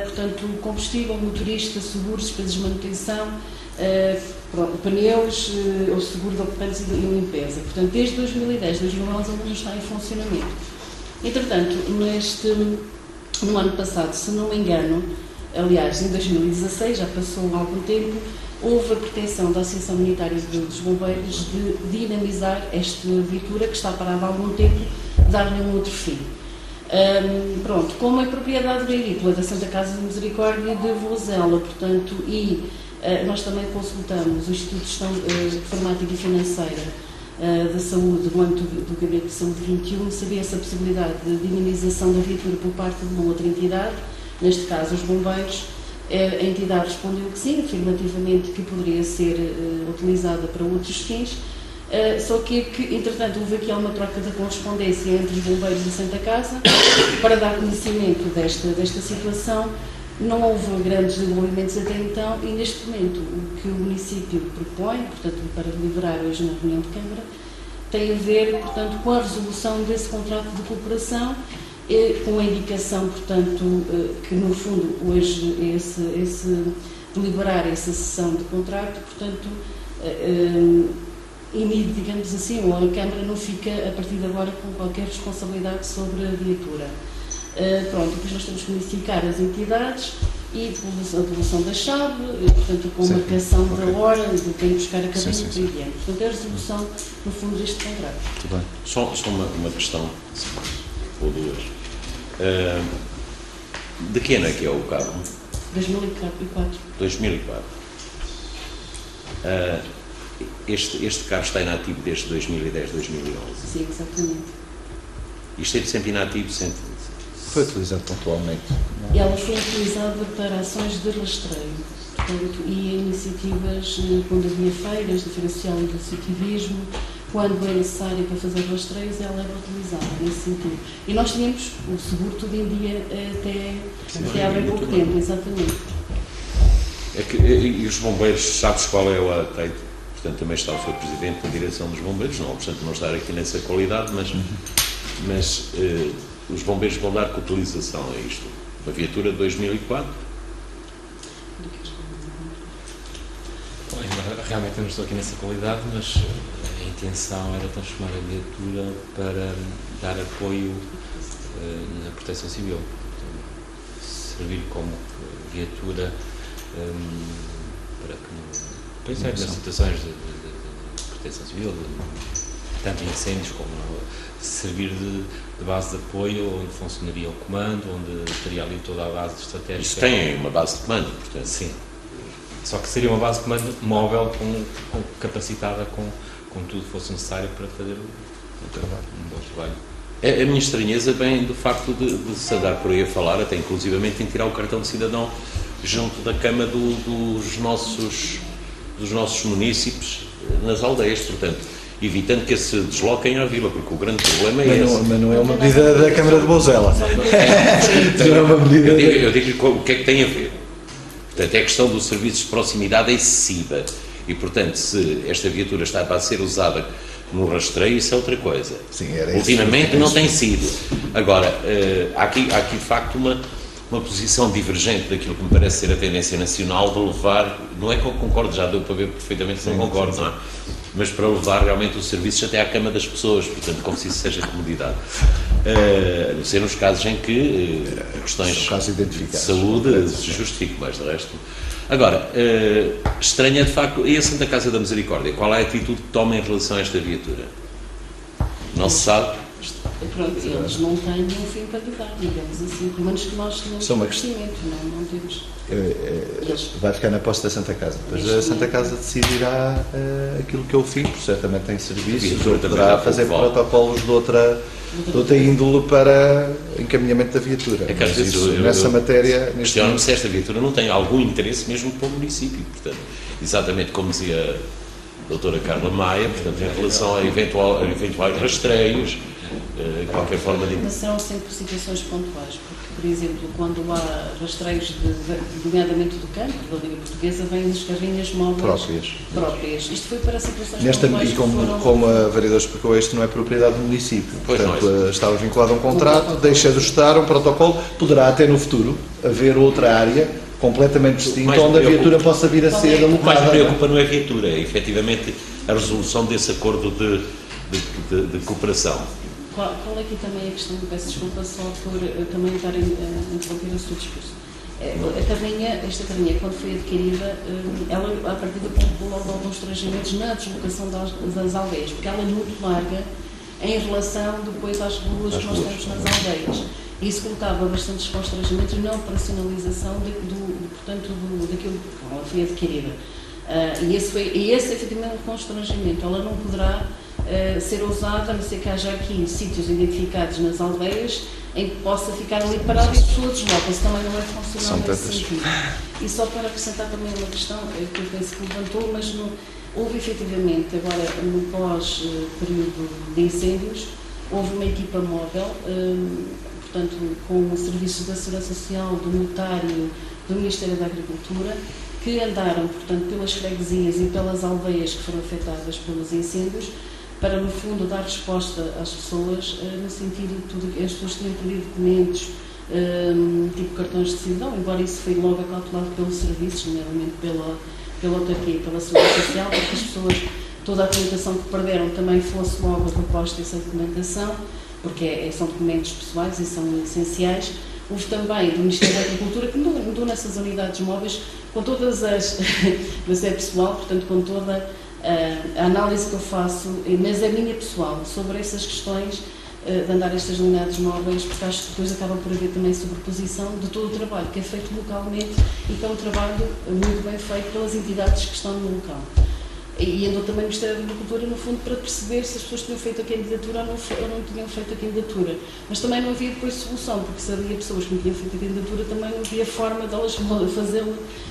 [SPEAKER 4] portanto, combustível, motorista, seguros, despesas de manutenção, pneus, o seguro de ocupantes e limpeza. Portanto, desde 2010, 2011, ele não está em funcionamento. Entretanto, no ano passado, se não me engano, aliás, em 2016, já passou algum tempo, houve a pretensão da Associação Unitária dos Bombeiros de dinamizar esta viatura, que está parada há algum tempo, dar-lhe um outro fim. Pronto, como é propriedade agrícola da Santa Casa de Misericórdia de Vozela, portanto, e nós também consultamos o Instituto de Gestão Informática e Financeira da Saúde, no âmbito do Gabinete de Saúde 21, sabia essa possibilidade de dinamização da viatura por parte de uma outra entidade, neste caso os bombeiros. A entidade respondeu que sim, afirmativamente, que poderia ser utilizada para outros fins, só que, entretanto, houve aqui uma troca de correspondência entre os bombeiros e a Santa Casa para dar conhecimento desta situação. Não houve grandes desenvolvimentos até então e, neste momento, o que o município propõe, portanto, para deliberar hoje na reunião de Câmara, tem a ver, portanto, com a resolução desse contrato de cooperação, com a indicação, portanto, que no fundo hoje esse deliberar essa sessão de contrato, portanto, digamos assim, ou a Câmara não fica a partir de agora com qualquer responsabilidade sobre a viatura. Pronto, depois nós temos que unificar as entidades e a devolução da chave, portanto, com a marcação da hora, de quem buscar a cabine e por diante. Portanto, é a resolução, no fundo, deste contrato.
[SPEAKER 2] Muito bem. Só uma questão, ou duas. De que ano é que é o carro?
[SPEAKER 4] 2004.
[SPEAKER 2] 2004. Este carro está inativo desde 2010, 2011?
[SPEAKER 4] Sim, exatamente.
[SPEAKER 2] E esteve sempre inativo?
[SPEAKER 1] Foi utilizado pontualmente?
[SPEAKER 4] E ela foi utilizada para ações de rastreio, portanto, e iniciativas quando havia feiras de feira social e de associativismo, quando é necessário para fazer rastreios, ela era utilizada nesse sentido. E nós tínhamos o seguro tudo em dia até há bem pouco tempo, exatamente.
[SPEAKER 2] E os bombeiros, sabes qual é o update? Portanto, também está o Sr. Presidente da Direção dos Bombeiros, não obstante não estar aqui nessa qualidade, mas os bombeiros vão dar que utilização a isto? Uma viatura de 2004?
[SPEAKER 5] Realmente eu não estou aqui nessa qualidade, mas a intenção era transformar a viatura para dar apoio na proteção civil. Portanto, servir como viatura para que nas situações de proteção civil, tanto incêndios como servir de base de apoio, onde funcionaria o comando, onde estaria ali toda a base estratégica.
[SPEAKER 2] Isso tem uma base de comando, portanto.
[SPEAKER 5] Sim. Só que seria uma base de comando móvel, capacitada com tudo que fosse necessário para fazer um bom trabalho.
[SPEAKER 2] A minha estranheza vem do facto de se andar por aí a falar, até inclusivamente em tirar o cartão de cidadão junto da cama dos nossos munícipes nas aldeias, portanto, evitando que se desloquem à vila, porque o grande problema é esse.
[SPEAKER 1] Mas não é uma medida da Câmara de Bozela. Não é uma medida
[SPEAKER 2] eu digo o que é que tem a ver. Portanto, é questão do serviço de proximidade excessiva e, portanto, se esta viatura está para ser usada no rastreio, isso é outra coisa.
[SPEAKER 1] Sim, era
[SPEAKER 2] ultimamente não tem sido. Agora, há aqui de facto uma posição divergente daquilo que me parece ser a tendência nacional de levar, não é que eu concordo, já deu para ver perfeitamente se não concordo, não é? Mas para levar realmente os serviços até à cama das pessoas, portanto, como se isso seja comodidade. A não ser nos casos em que questões de saúde se justificam, mas de resto. Agora, estranha de facto, e a Santa Casa da Misericórdia, qual é a atitude que toma em relação a esta viatura? Não se sabe?
[SPEAKER 4] Pronto, eles não têm um fim para lhe dar, digamos assim, pelo menos que nós tenhamos conhecimento, não temos.
[SPEAKER 1] Vai ficar na posse da Santa Casa. Depois a Santa Casa decidirá aquilo que é o fim, porque certamente tem serviços, ou poderá fazer protocolos de outra índole para encaminhamento da viatura.
[SPEAKER 2] É que às vezes
[SPEAKER 1] nessa matéria.
[SPEAKER 2] Questiono-me se esta viatura não tem algum interesse mesmo para o município, portanto, exatamente como dizia a doutora Carla Maia, portanto, em relação a eventuais rastreios, qualquer forma de...
[SPEAKER 4] Mas são sempre situações pontuais, porque, por exemplo, quando há rastreios, nomeadamente do campo, da Liga Portuguesa, vêm as carrinhas móveis próprias. Isto foi para situações pontuais.
[SPEAKER 1] E como a vereadora explicou, isto não é propriedade do município. Portanto, estava vinculado a um contrato, deixa de estar um protocolo, poderá até no futuro haver outra área completamente distinta onde a viatura possa vir a ser alocada.
[SPEAKER 2] O que mais me preocupa não é a viatura, é efetivamente a resolução desse acordo de cooperação.
[SPEAKER 4] Qual é aqui também a questão, peço desculpa só por também estar a interromper o seu discurso. Esta carrinha, quando foi adquirida, ela a partir do ponto logo alguns constrangimentos na deslocação das aldeias, porque ela é muito larga em relação depois às ruas que nós temos nas aldeias. E isso colocava bastantes constrangimentos na operacionalização daquilo que ela foi adquirida. E esse efetivamente é um constrangimento. Ela não poderá ser usada, a não ser que haja aqui sítios identificados nas aldeias em que possa ficar ali parada e a pessoa desloca-se, também não é funcional nesse sentido. E só para acrescentar também uma questão que eu penso que levantou, mas houve efetivamente, agora no pós-período de incêndios, houve uma equipa móvel, portanto, com o Serviço da Segurança Social, do Notário, do Ministério da Agricultura, que andaram, portanto, pelas freguesias e pelas aldeias que foram afetadas pelos incêndios, para, no fundo, dar resposta às pessoas, no sentido de tudo que as pessoas tinham pedido documentos, tipo cartões de cidadão, embora isso foi logo acautelado pelos serviços, nomeadamente pela autarquia e pela Segurança Social, para que as pessoas, toda a documentação que perderam também fosse logo reposta essa documentação, porque são documentos pessoais e são essenciais. Houve também do Ministério da Agricultura, que mudou nessas unidades móveis, com todas as... mas é pessoal, portanto, com toda a análise que eu faço, mas é minha pessoal, sobre essas questões de andar estas unidades móveis, porque acho que depois acaba por haver também sobreposição de todo o trabalho que é feito localmente e que é um trabalho muito bem feito pelas entidades que estão no local. E andou também o Ministério da Agricultura, no fundo, para perceber se as pessoas tinham feito a candidatura ou não tinham feito a candidatura. Mas também não havia depois solução, porque se havia pessoas que não tinham feito a candidatura, também não havia forma de elas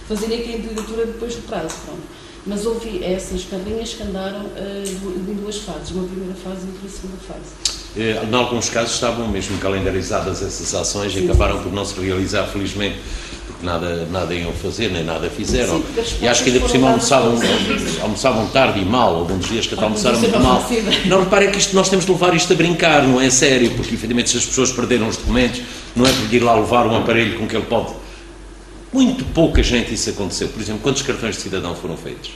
[SPEAKER 4] fazerem a candidatura depois do prazo. Pronto. Mas houve essas carrinhas que andaram em duas fases, uma primeira fase e outra segunda fase.
[SPEAKER 2] Em alguns casos estavam mesmo calendarizadas essas ações e acabaram por não se realizar, felizmente, porque nada iam fazer, nem nada fizeram.
[SPEAKER 4] Sim,
[SPEAKER 2] e acho que ainda por cima almoçavam tarde e mal, alguns dias que até almoçaram muito mal. Não, reparem que nós temos de levar isto a brincar, não é sério, porque efetivamente se as pessoas perderam os documentos, não é por ir lá levar um aparelho com que ele pode... Muito pouca gente isso aconteceu. Por exemplo, quantos cartões de cidadão foram feitos?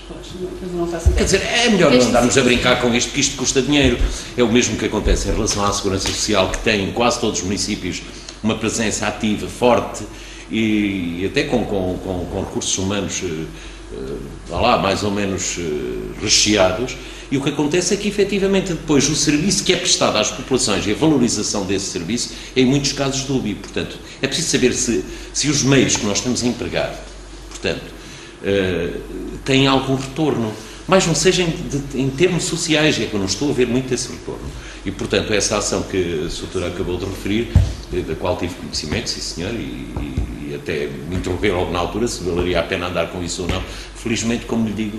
[SPEAKER 2] Quer dizer, é melhor não andarmos a brincar com isto, porque isto custa dinheiro. É o mesmo que acontece em relação à segurança social, que tem em quase todos os municípios uma presença ativa, forte, e até com recursos humanos mais ou menos recheados, e o que acontece é que efetivamente depois o serviço que é prestado às populações e a valorização desse serviço é em muitos casos dúbio. Portanto, é preciso saber se os meios que nós estamos a empregar, portanto, têm algum retorno, mas não seja em termos sociais, é que eu não estou a ver muito esse retorno. E, portanto, essa ação que a doutora acabou de referir, da qual tive conhecimento, sim senhor, e até me interroguei logo na altura se valeria a pena andar com isso ou não. Felizmente, como lhe digo,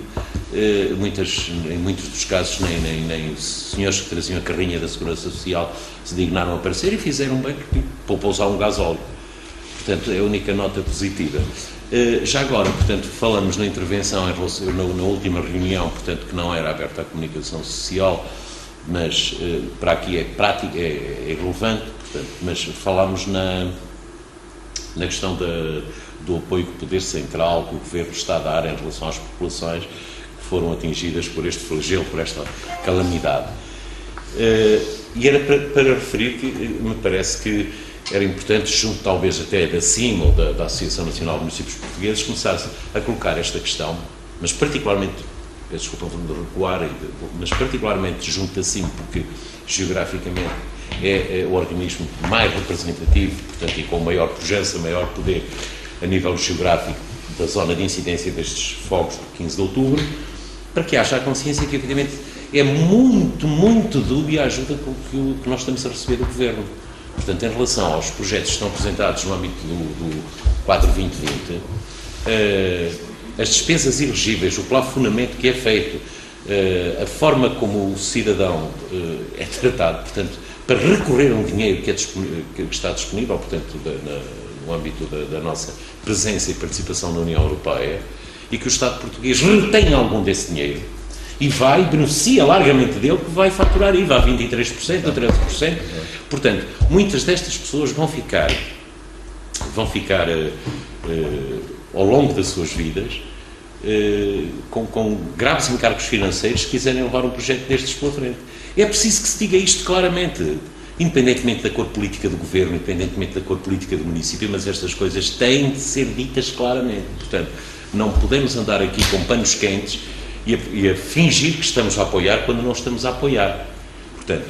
[SPEAKER 2] em muitos dos casos nem os senhores que traziam a carrinha da Segurança Social se dignaram a aparecer e fizeram bem, porque poupou usar um gasóleo. Portanto, é a única nota positiva. Já agora, portanto, falamos na intervenção em relação, na última reunião, portanto, que não era aberta à comunicação social, mas para aqui é prática, é relevante, portanto, mas falámos na questão do apoio que o Poder Central, que o Governo está a dar em relação às populações que foram atingidas por este flagelo, por esta calamidade. E era para referir que me parece que era importante, junto talvez até da CIM ou da Associação Nacional de Municípios Portugueses, começar a colocar esta questão, mas particularmente, peço desculpa de recuar, mas particularmente junto da CIM, porque geograficamente é o organismo mais representativo, portanto, e com maior pujança, maior poder a nível geográfico da zona de incidência destes fogos do 15 de outubro, para que haja a consciência que, evidentemente, é muito, muito dúbia a ajuda que nós estamos a receber do Governo. Portanto, em relação aos projetos que estão apresentados no âmbito do quadro 2020, as despesas elegíveis, o plafonamento que é feito, a forma como o cidadão é tratado, portanto, para recorrer a um dinheiro que está disponível, portanto, no âmbito da nossa presença e participação na União Europeia, e que o Estado português retém algum desse dinheiro e beneficia largamente dele, que vai faturar IVA a 23%, a 13%. Portanto, muitas destas pessoas vão ficar ao longo das suas vidas com graves encargos financeiros se quiserem levar um projeto destes pela frente. É preciso que se diga isto claramente, independentemente da cor política do Governo, independentemente da cor política do município, mas estas coisas têm de ser ditas claramente. Portanto, não podemos andar aqui com panos quentes e a fingir que estamos a apoiar quando não estamos a apoiar. Portanto,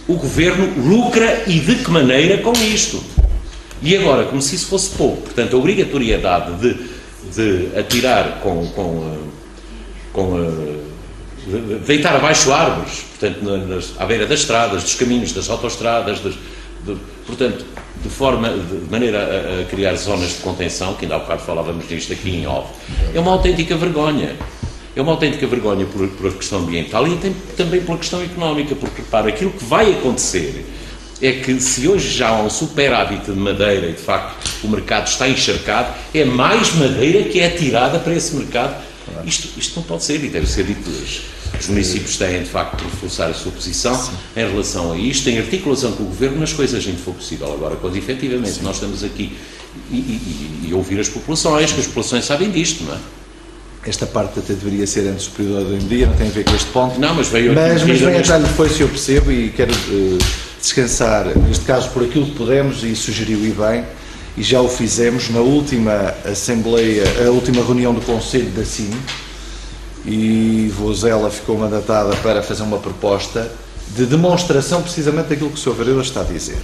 [SPEAKER 2] o Governo lucra e de que maneira com isto? E agora, como se isso fosse pouco, portanto, a obrigatoriedade de atirar deitar abaixo árvores, portanto, à beira das estradas, dos caminhos, das autoestradas, portanto, de maneira a criar zonas de contenção, que ainda há bocado falávamos disto aqui em off, é uma autêntica vergonha. É uma autêntica vergonha por a questão ambiental e também pela questão económica, porque, repara, aquilo que vai acontecer é que se hoje já há um superávit de madeira e, de facto, o mercado está encharcado, é mais madeira que é tirada para esse mercado. Isto não pode ser e deve ser dito hoje. Os municípios têm, de facto, de reforçar a sua posição em relação a isto, em articulação com o Governo, nas coisas em que for possível. Agora, quando efetivamente nós estamos aqui e ouvir as populações, que as populações sabem disto, não é?
[SPEAKER 1] Esta parte até deveria ser antes do período do dia, não tem a ver com este ponto.
[SPEAKER 2] Não, mas veio
[SPEAKER 1] mas vem atrás foi, se eu percebo, e quero descansar, neste caso, por aquilo que podemos, e sugeriu e bem, e já o fizemos na última Assembleia, a última reunião do Conselho da CIM, e Vozela ficou mandatada para fazer uma proposta de demonstração precisamente daquilo que o Sr. Vereador está a dizer,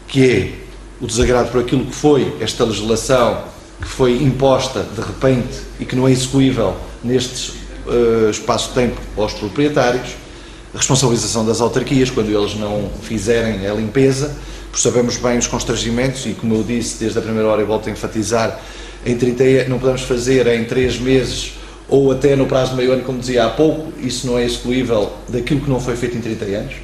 [SPEAKER 1] que é o desagrado por aquilo que foi esta legislação que foi imposta de repente e que não é execuível neste espaço-tempo aos proprietários, a responsabilização das autarquias quando eles não fizerem a limpeza, porque sabemos bem os constrangimentos e, como eu disse desde a primeira hora e volto a enfatizar, não podemos fazer em 3 meses ou até no prazo de meio ano, como dizia há pouco, isso não é excluível daquilo que não foi feito em 30 anos.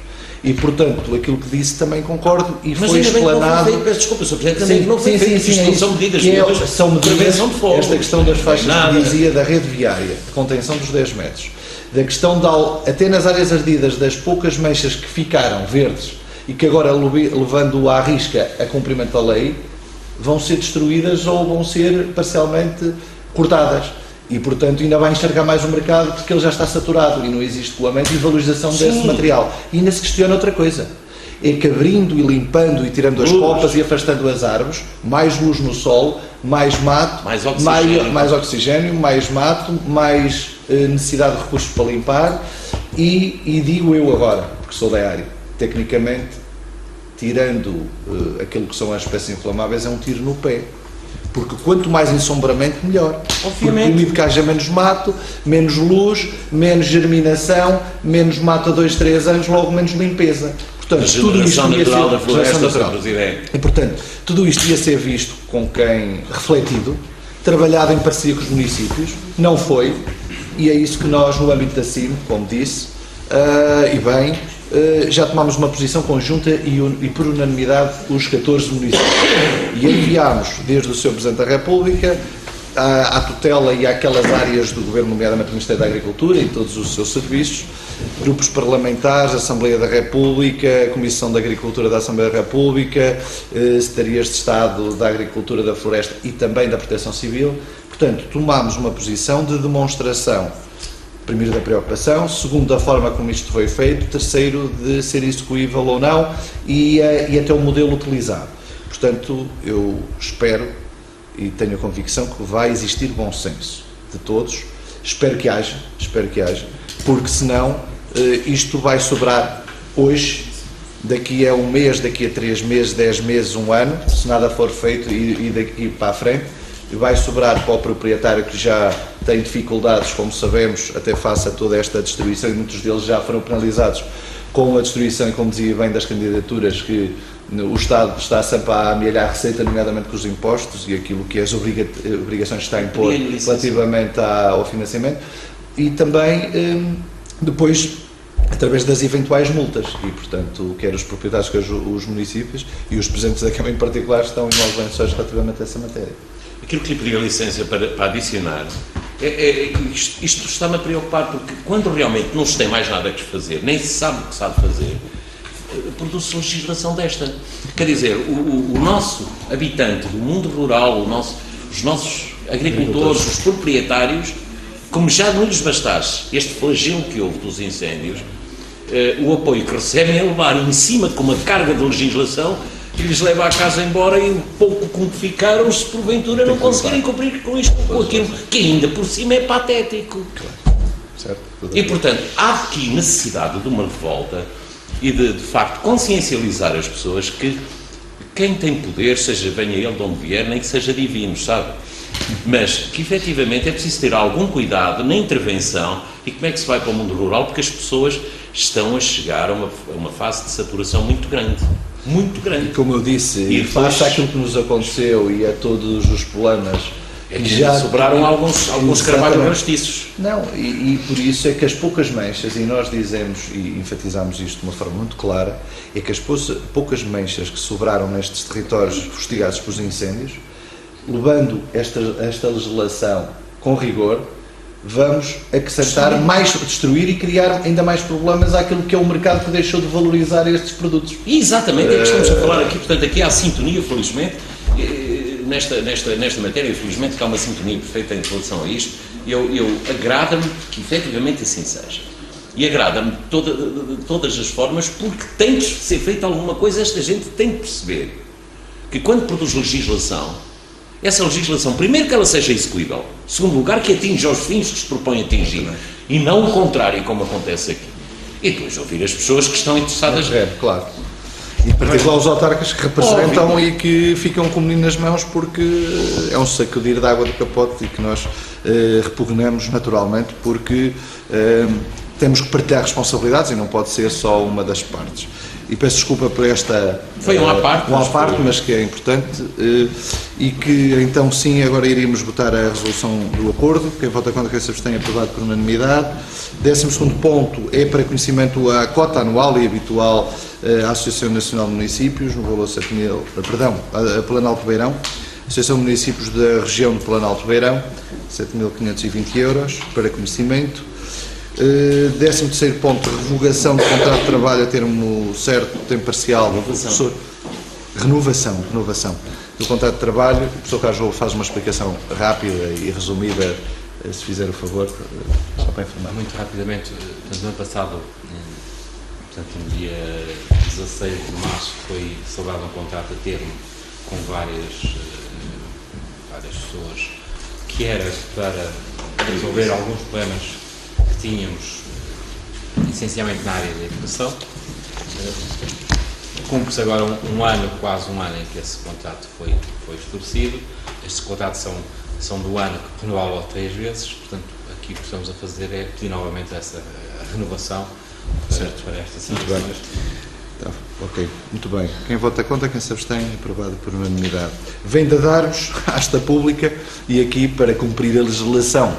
[SPEAKER 1] E, portanto, aquilo que disse também concordo e
[SPEAKER 2] mas
[SPEAKER 1] foi explanado.
[SPEAKER 2] Peço desculpa, Sr. Presidente, também não foi feito. Isto não são medidas de
[SPEAKER 1] são medidas,
[SPEAKER 2] prevenção de fogo.
[SPEAKER 1] Esta questão das faixas que dizia da rede viária, de contenção dos 10 metros, da questão até nas áreas ardidas, das poucas manchas que ficaram verdes e que agora, levando à risca a cumprimento da lei, vão ser destruídas ou vão ser parcialmente cortadas. E, portanto, ainda vai enxergar mais o mercado porque ele já está saturado e não existe colamento e valorização desse material. E ainda se questiona outra coisa. É que abrindo e limpando e tirando as copas e afastando as árvores, mais luz no sol, mais mato, mais oxigênio, mais mato, mais necessidade de recursos para limpar e digo eu agora, porque sou da área, tecnicamente, tirando aquilo que são as espécies inflamáveis, é um tiro no pé. Porque quanto mais ensombramento, melhor. Obviamente. Porque permite que haja menos mato, menos luz, menos germinação, menos mato a 2, 3 anos, logo menos limpeza. Portanto, tudo isto ia ser
[SPEAKER 2] da floresta,
[SPEAKER 1] e, portanto, tudo isto ia ser visto com quem refletido, trabalhado em parceria com os municípios, não foi, e é isso que nós, no âmbito da CIM, como disse, já tomámos uma posição conjunta e por unanimidade os 14 municípios. E enviámos, desde o Sr. Presidente da República, à tutela e àquelas áreas do Governo, nomeadamente o Ministério da Agricultura e todos os seus serviços, grupos parlamentares, Assembleia da República, Comissão da Agricultura da Assembleia da República, Secretarias de Estado da Agricultura, da Floresta e também da Proteção Civil. Portanto, tomámos uma posição de demonstração, primeiro, da preocupação, segundo, da forma como isto foi feito, terceiro, de ser execuível ou não e até o modelo utilizado. Portanto, eu espero e tenho a convicção que vai existir bom senso de todos, espero que haja, porque senão isto vai sobrar hoje, daqui a um mês, daqui a 3 meses, 10 meses, um ano, se nada for feito e daqui para a frente, vai sobrar para o proprietário que já tem dificuldades, como sabemos, até face a toda esta destruição, e muitos deles já foram penalizados com a destruição, e como dizia bem, das candidaturas, que o Estado está sempre a amealhar a receita, nomeadamente com os impostos e aquilo que as obrigações que está a impor relativamente ao financiamento, e também depois através das eventuais multas, e portanto quer os proprietários, quer os municípios e os presidentes da Câmara em particular estão em maus lençóis relativamente a essa matéria.
[SPEAKER 2] Aquilo que lhe pedi a licença para adicionar, isto está-me a preocupar, porque quando realmente não se tem mais nada que fazer, nem se sabe o que sabe fazer, produz-se legislação desta. Quer dizer, o nosso habitante do mundo rural, os nossos agricultores, os proprietários, como já não lhes bastasse este flagelo que houve dos incêndios, o apoio que recebem é levar em cima com uma carga de legislação que lhes leva à casa embora, e o pouco com que ficaram, se porventura não conseguirem cumprir com isto ou com aquilo, que ainda por cima é patético.
[SPEAKER 1] Certo.
[SPEAKER 2] E, portanto, há aqui necessidade de uma revolta e de facto, consciencializar as pessoas que quem tem poder, seja venha ele de onde vier, nem que seja divino, sabe? Mas que efetivamente é preciso ter algum cuidado na intervenção. E como é que se vai para o mundo rural? Porque as pessoas estão a chegar a uma fase de saturação muito grande. Muito grande.
[SPEAKER 1] E como eu disse, e face àquilo que nos aconteceu e a todos os problemas,
[SPEAKER 2] que já sobraram alguns carvalhos rastiços.
[SPEAKER 1] Não, e por isso é que as poucas manchas, e nós dizemos e enfatizamos isto de uma forma muito clara, é que as poucas manchas que sobraram nestes territórios fustigados pelos incêndios, levando esta legislação com rigor, vamos acrescentar mais, destruir e criar ainda mais problemas àquilo que é o mercado que deixou de valorizar estes produtos.
[SPEAKER 2] Exatamente, é que estamos a falar aqui, portanto, aqui há sintonia, felizmente, nesta matéria, infelizmente, que há uma sintonia perfeita em relação a isto. Eu agrada-me que efetivamente assim seja. E agrada-me de todas as formas, porque tem de ser feita alguma coisa. Esta gente tem de perceber que quando produz legislação, essa legislação, primeiro que ela seja execuível, segundo lugar que atinja os fins que se propõe atingir, e não o contrário, como acontece aqui. E depois ouvir as pessoas que estão interessadas.
[SPEAKER 1] Claro. E em particular os autarcas que representam e que ficam com o menino nas mãos, porque é um sacudir de água do capote e que nós repugnamos naturalmente, porque temos que partilhar responsabilidades e não pode ser só uma das partes. E peço desculpa por esta...
[SPEAKER 2] Foi uma parte,
[SPEAKER 1] mas que é importante. e que então sim, agora iríamos votar a resolução do acordo. Quem vota contra, quem se abstém, aprovado por unanimidade. 12º ponto é para conhecimento a cota anual e habitual à Associação Nacional de Municípios, no valor 7.000, perdão, a Planalto Beirão, Associação de Municípios da região de Planalto Beirão, 7.520 euros, para conhecimento. 13º ponto, revogação do contrato de trabalho a termo certo, tempo parcial. Renovação do contrato de trabalho. O professor Carlos faz uma explicação rápida e resumida, se fizer o favor, só para informar.
[SPEAKER 5] Muito rapidamente, portanto, no ano passado, portanto, no dia 16 de março, foi celebrado um contrato a termo com várias pessoas, que era para resolver alguns problemas que tínhamos, essencialmente na área da educação. Cumpre-se agora quase um ano em que esse contrato foi estabelecido. Estes contratos são do ano, que renová-lo 3 vezes, portanto, aqui o que estamos a fazer é pedir novamente essa renovação para estas situações.
[SPEAKER 1] Tá, ok, muito bem. Quem vota contra, quem se abstém, aprovado por unanimidade. Vem de dar-vos à esta pública e aqui para cumprir a legislação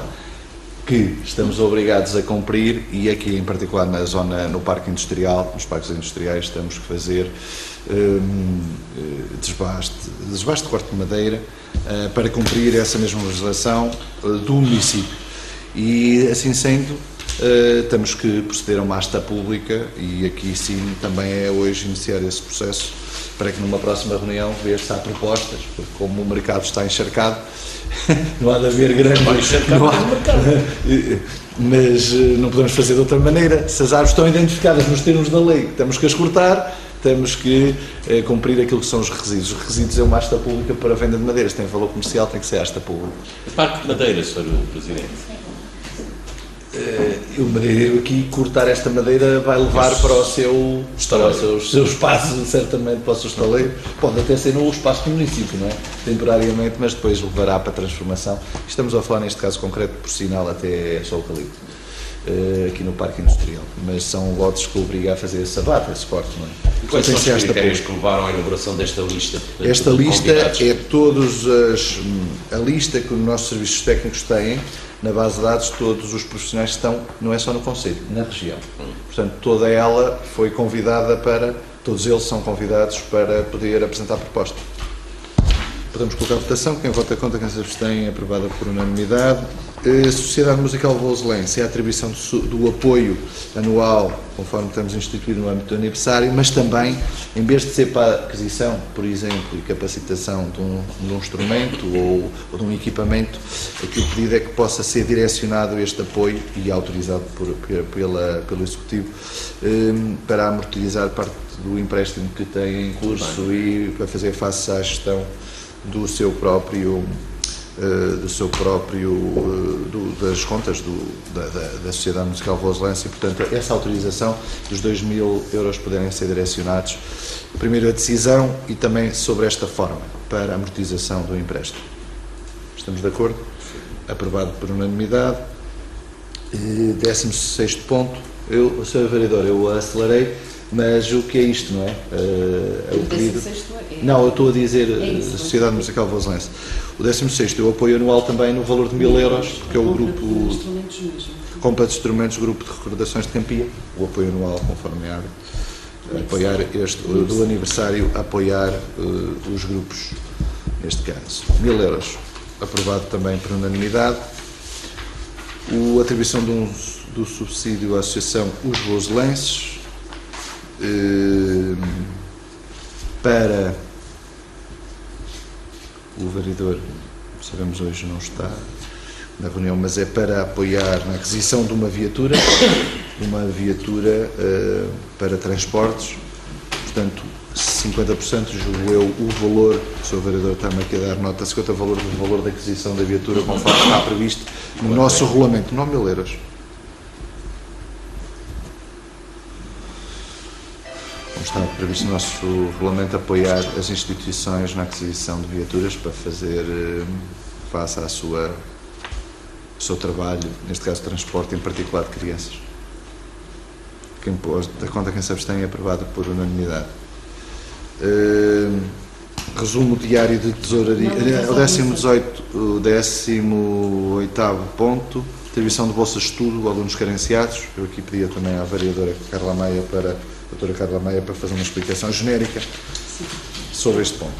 [SPEAKER 1] que estamos obrigados a cumprir, e aqui em particular na zona, no parque industrial, nos parques industriais, temos que fazer desbaste de corte de madeira para cumprir essa mesma legislação do município. E assim sendo, temos que proceder a uma asta pública, e aqui sim também é hoje iniciar esse processo para que numa próxima reunião ver se há propostas, porque como o mercado está encharcado, não há de haver grande... Mas não podemos fazer de outra maneira. Se as árvores estão identificadas nos termos da lei, temos que as cortar, temos que cumprir aquilo que são os resíduos. Os resíduos é uma asta pública para a venda de madeiras, tem valor comercial, tem que ser asta pública.
[SPEAKER 2] Parque de madeira, Sr. Presidente.
[SPEAKER 1] O madeireiro aqui, cortar esta madeira vai levar para o seu espaço, certamente para o seu estaleiro. Pode até ser no espaço do município, não é? Temporariamente, mas depois levará para a transformação. Estamos a falar neste caso concreto, por sinal, até só eucalipto, aqui no Parque Industrial. Mas são lotes que obrigam a fazer esse abate, esse corte, não é?
[SPEAKER 2] E quais são os critérios que levaram à elaboração desta lista?
[SPEAKER 1] Esta lista é a lista que os nossos serviços técnicos têm na base de dados, todos os profissionais que estão, não é só no concelho, na região. Portanto, toda ela foi convidada todos eles são convidados para poder apresentar a proposta. Podemos colocar a votação, quem vota contra, quem se abstém, aprovada por unanimidade. Sociedade Musical Voselense é a atribuição do apoio anual, conforme estamos instituído no âmbito do aniversário, mas também, em vez de ser para a aquisição, por exemplo, e capacitação de um instrumento ou de um equipamento, aqui o pedido é que possa ser direcionado este apoio e autorizado pelo Executivo para amortizar parte do empréstimo que tem em curso e para fazer face à gestão das contas da Sociedade Musical Voselense, e portanto essa autorização dos 2.000 euros poderem ser direcionados, primeiro a decisão e também sobre esta forma, para a amortização do empréstimo. Estamos de acordo? Aprovado por unanimidade. 16º ponto, Sr. Vereador, eu acelerei, mas o que é isto, não é? É o pedido. Não, eu estou a dizer Sociedade Musical Voselense. O 16º é o apoio anual também no valor de 1.000 euros, que é o grupo... Compra de instrumentos, grupo de recordações de Campia, o apoio anual, conforme a apoiar do aniversário, apoiar os grupos, neste caso. 1.000 euros, aprovado também por unanimidade. A atribuição do subsídio à Associação Os Voselenses, para o vereador, sabemos hoje não está na reunião, mas é para apoiar na aquisição de uma viatura para transportes, portanto 50%, julgo eu, o valor, o Sr. Vereador está-me aqui a dar nota, 50% do valor da aquisição da viatura, conforme está previsto no nosso regulamento, não 1.000 euros. Está previsto no nosso regulamento apoiar as instituições na aquisição de viaturas para fazer face ao seu trabalho, neste caso transporte, em particular de crianças. Da conta quem se abstém é aprovado por unanimidade. Resumo diário de tesouraria.
[SPEAKER 4] Não,
[SPEAKER 1] O 18º ponto, distribuição de bolsas de estudo a alunos carenciados. Eu aqui pedia também à vereadora Carla Maia a doutora Carla Maia para fazer uma explicação genérica sobre este ponto.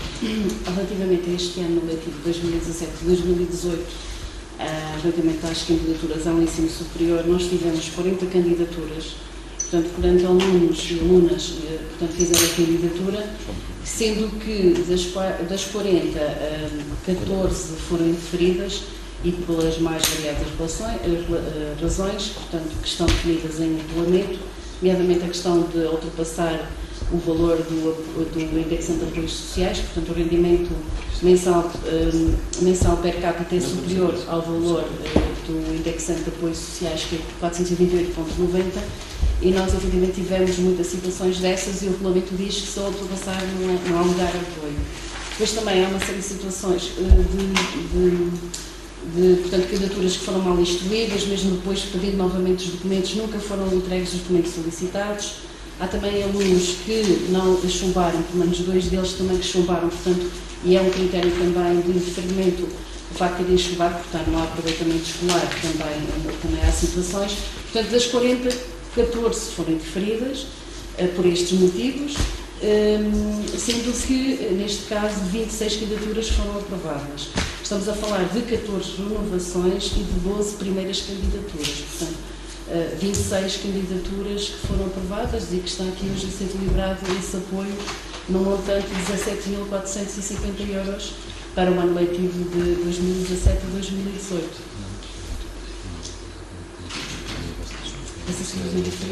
[SPEAKER 4] Relativamente a este ano letivo 2017-2018, relativamente às candidaturas ao ensino superior, nós tivemos 40 candidaturas, portanto, 40 alunos e alunas, portanto, fizeram a candidatura, sendo que das 40, 14 foram indeferidas e pelas mais variadas razões, portanto, que estão definidas em regulamento, nomeadamente a questão de ultrapassar o valor do indexante de apoios sociais, portanto, o rendimento mensal per capita é superior ao valor do indexante de apoios sociais, que é 428,90, e nós, efetivamente, tivemos muitas situações dessas e o regulamento diz que só ultrapassar não há lugar ao apoio. Depois também há uma série de situações portanto, candidaturas que foram mal instruídas, mesmo depois pedindo novamente os documentos, nunca foram entregues os documentos solicitados. Há também alunos que não chumbaram, pelo menos 2 deles também que chumbaram, portanto, e é um critério também de indeferimento o facto de terem chumbado, portanto, não há aproveitamento escolar, também há situações. Portanto, das 40, 14 foram indeferidas por estes motivos, sendo que, neste caso, 26 candidaturas foram aprovadas. Estamos a falar de 14 renovações e de 12 primeiras candidaturas, portanto, 26 candidaturas que foram aprovadas e que estão aqui hoje a ser deliberado esse apoio num montante de 17.450 euros para o ano letivo de 2017 a 2018.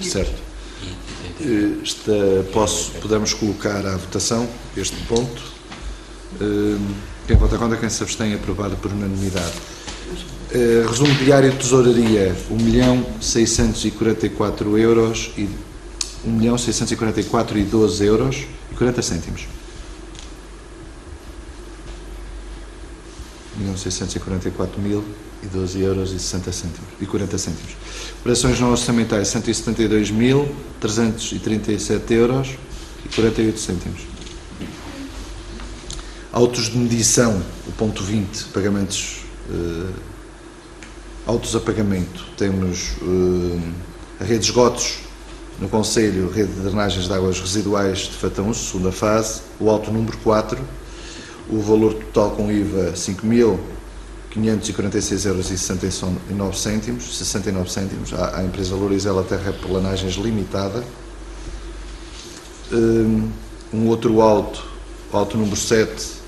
[SPEAKER 1] Certo. Podemos colocar à votação este ponto. Quem vota contra, quem se abstém, aprovado por unanimidade. Resumo diário de tesouraria, 1.644 euros e 1.644,12 euros e 40 cêntimos. 1.644.012 euros e 60 cêntimos e 40 cêntimos. Operações não orçamentais, 172.337 euros e 48 cêntimos. Autos de medição, o ponto 20, pagamentos, autos a pagamento. Temos a rede de esgotos no Conselho, rede de drenagens de águas residuais de Fatãoso, segunda fase, o auto número 4, o valor total com IVA 5.546 euros e 69 cêntimos, à empresa Lourizela Terraplanagens Limitada. Um outro auto número 7,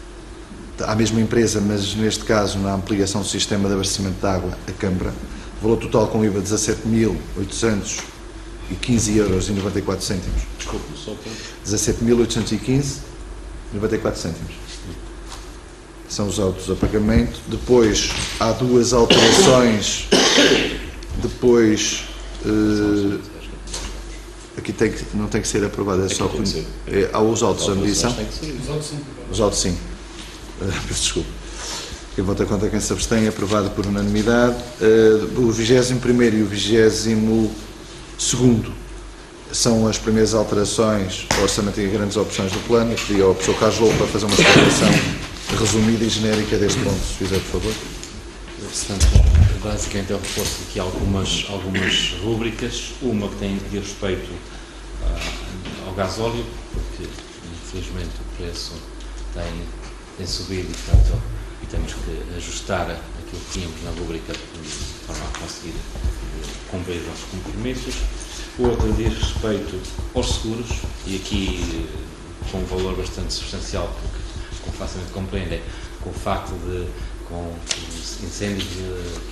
[SPEAKER 1] à mesma empresa, mas neste caso na ampliação do sistema de abastecimento de água, a Câmara, valor total com IVA 17.815 euros e 94 cêntimos.
[SPEAKER 2] Desculpe, só para...
[SPEAKER 1] 17.815,94 cêntimos. São os autos a pagamento. Depois há 2 alterações. Depois aqui não tem que ser aprovado, é só há os autos a medição. Os autos sim. Peço desculpa. Quem vota contra, quem se abstém, aprovado por unanimidade. O 21º e o 22º são as primeiras alterações ao orçamento e grandes opções do plano. Eu pedi ao professor Carlos Lobo para fazer uma explicação resumida e genérica deste ponto, se fizer, por favor.
[SPEAKER 5] Portanto, basicamente é o reforço aqui algumas rúbricas, uma que tem de respeito ao gasóleo, porque infelizmente o preço tem subido e temos que ajustar aquilo que tínhamos na rúbrica de forma a conseguir cumprir os nossos compromissos. Outra diz respeito aos seguros, e aqui com um valor bastante substancial, porque, como facilmente compreendem, com o facto de, com os incêndios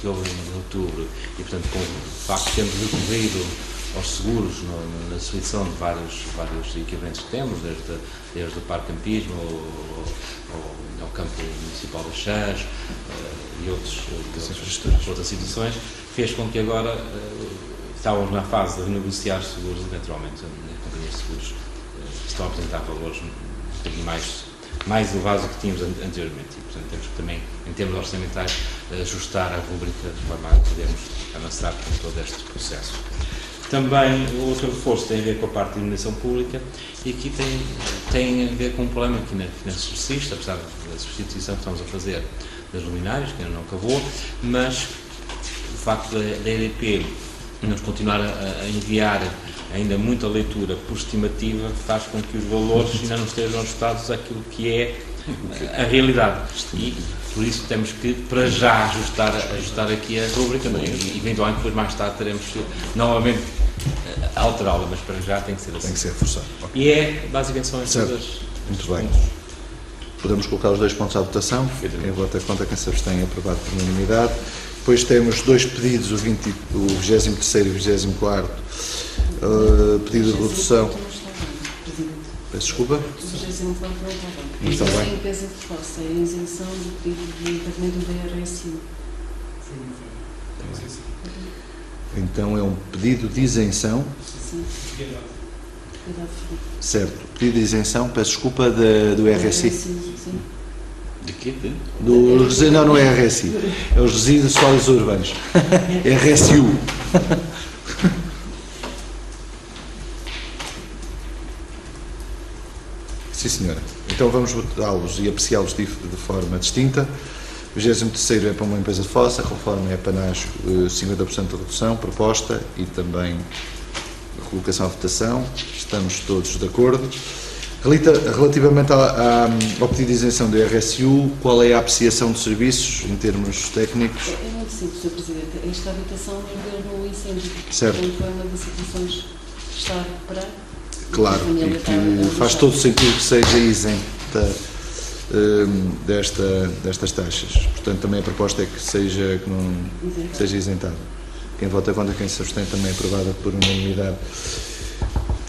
[SPEAKER 5] que houve em outubro, e portanto com o facto de termos recorrido aos seguros na solução de vários equipamentos que temos, desde o parque campismo ao campo municipal de Chãs e outras situações, fez com que agora estávamos na fase de renegociar os seguros, naturalmente as companhias de seguros estão a apresentar valores um bocadinho mais elevados do que tínhamos anteriormente, e portanto temos que também, em termos orçamentais, ajustar a rúbrica de forma a podermos avançar com todo este processo. Também o outro reforço tem a ver com a parte de iluminação pública, e aqui tem a ver com um problema aqui na subsiste, apesar da substituição que estamos a fazer das luminárias, que ainda não acabou, mas o facto da EDP nos continuar a enviar ainda muita leitura por estimativa faz com que os valores ainda não estejam ajustados àquilo que é a realidade. E por isso temos que, para já, ajustar aqui a rúbrica, e eventualmente depois mais tarde teremos que novamente alterá-la, mas para já tem que ser assim.
[SPEAKER 1] Tem que ser reforçado.
[SPEAKER 5] E basicamente são essas
[SPEAKER 1] Certo.
[SPEAKER 5] as...
[SPEAKER 1] Muito bem. Podemos colocar os 2 pontos à votação. Quem vota contra, quem se abstém, é aprovado por unanimidade. Depois temos 2 pedidos, o 23º e o 24º, pedido de redução. Peço desculpa.
[SPEAKER 4] Não
[SPEAKER 1] está bem.
[SPEAKER 4] A limpeza de fossa, a isenção do pedido de pagamento da RSU.
[SPEAKER 1] Então é um pedido de isenção.
[SPEAKER 4] Sim. Cuidado, Filipe.
[SPEAKER 1] Certo. Pedido de isenção, peço desculpa, do RSI.
[SPEAKER 4] Sim.
[SPEAKER 2] De quê? De?
[SPEAKER 1] Do resíduo, não é RSI. É os resíduos sólidos urbanos. RSU. Sim, senhora. Então vamos votá-los e apreciá-los de forma distinta. O 23º é para uma limpeza de fossa, conforme é para nós 50% de redução proposta e também colocação à votação. Estamos todos de acordo. Relativamente ao pedido de isenção do RSU, qual é a apreciação dos serviços em termos técnicos?
[SPEAKER 4] É muito simples, Sr. Presidente. Esta habitação não deu no incêndio.
[SPEAKER 1] Certo.
[SPEAKER 4] Portanto, é uma das situações que está a recuperar.
[SPEAKER 1] Claro, e que faz todo o sentido que seja isenta destas taxas. Portanto, também a proposta é que seja isentado. Quem vota contra, quem se abstém, também é aprovada por unanimidade.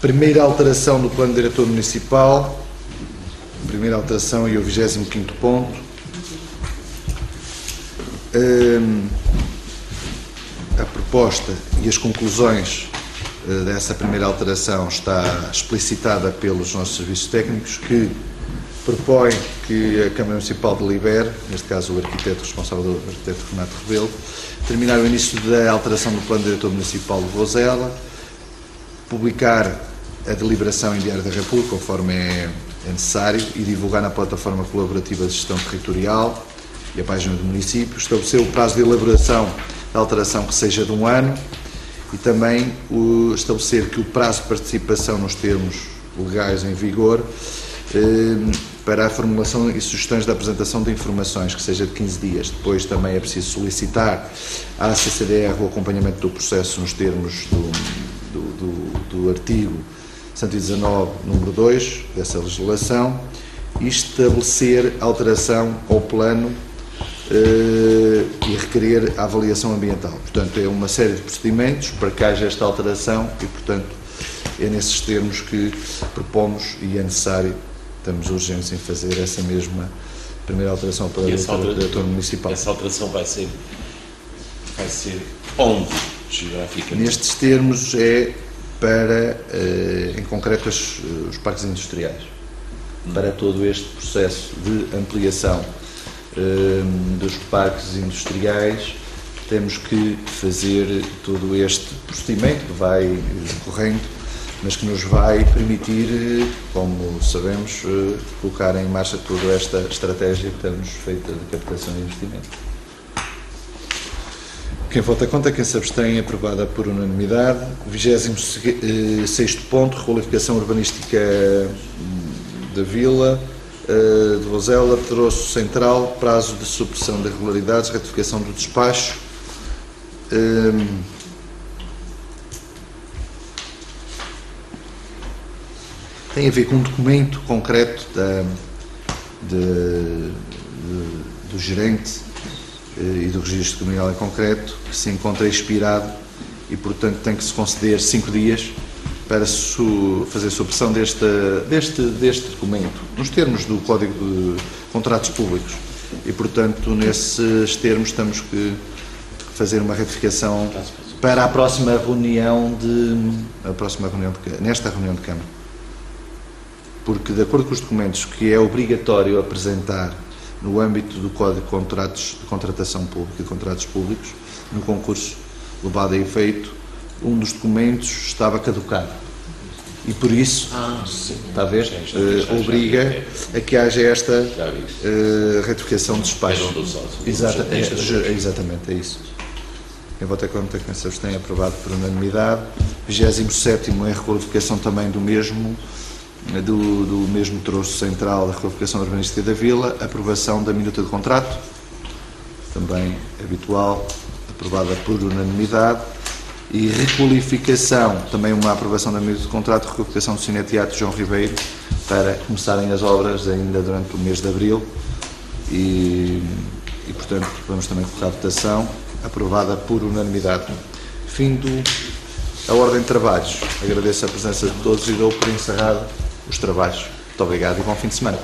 [SPEAKER 1] Primeira alteração do Plano Diretor Municipal. Primeira alteração e o 25º ponto. A proposta e as conclusões dessa primeira alteração está explicitada pelos nossos serviços técnicos, que propõe que a Câmara Municipal delibere, neste caso o arquiteto responsável, o arquiteto Renato Rebelo, terminar o início da alteração do Plano Diretor Municipal de Vozela, publicar a deliberação em Diário da República, conforme é necessário, e divulgar na plataforma colaborativa de gestão territorial e a página do município, estabelecer o prazo de elaboração da alteração que seja de 1 ano, e também estabelecer que o prazo de participação nos termos legais em vigor para a formulação e sugestões da apresentação de informações, que seja de 15 dias. Depois também é preciso solicitar à CCDR o acompanhamento do processo nos termos do artigo 119, número 2, dessa legislação, e estabelecer alteração ao plano e requerer a avaliação ambiental. Portanto, é uma série de procedimentos para que haja esta alteração e, portanto, é nesses termos que propomos e é necessário, estamos urgentes em fazer essa mesma primeira alteração para o diretor municipal.
[SPEAKER 2] Essa alteração vai ser onde, geograficamente?
[SPEAKER 1] Nestes termos é para, em concreto, os parques industriais. Para todo este processo de ampliação dos parques industriais, temos que fazer todo este procedimento que vai decorrendo, mas que nos vai permitir, como sabemos, colocar em marcha toda esta estratégia que temos feita de captação de investimento. Quem vota contra, quem se abstém, é aprovada por unanimidade. 26º ponto, requalificação urbanística da Vila de Vozela, Troço Central, prazo de supressão de irregularidades, retificação do despacho. Tem a ver com um documento concreto do gerente e do registro criminal em concreto, que se encontra expirado e, portanto, tem que se conceder 5 dias para fazer supressão deste documento, nos termos do Código de Contratos Públicos. E, portanto, nesses termos temos que fazer uma retificação para a próxima reunião nesta reunião de Câmara. Porque, de acordo com os documentos que é obrigatório apresentar no âmbito do Código de Contratos de Contratação Pública e de Contratos Públicos, no concurso levado a efeito, um dos documentos estava caducado. E por isso, está a ver, obriga a que haja esta retificação de despacho. Exatamente, é isso. Em voto é contra que se abstém, aprovado por unanimidade. 27º, em requalificação também do mesmo troço central da requalificação urbanística da Vila, aprovação da minuta de contrato, também habitual, aprovada por unanimidade. E requalificação, também uma aprovação da minuta de contrato, requalificação do Cineteatro João Ribeiro, para começarem as obras ainda durante o mês de abril. E portanto, vamos também colocar a votação, aprovada por unanimidade. Fim a ordem de trabalhos. Agradeço a presença de todos e dou por encerrado os trabalhos. Muito obrigado e bom fim de semana.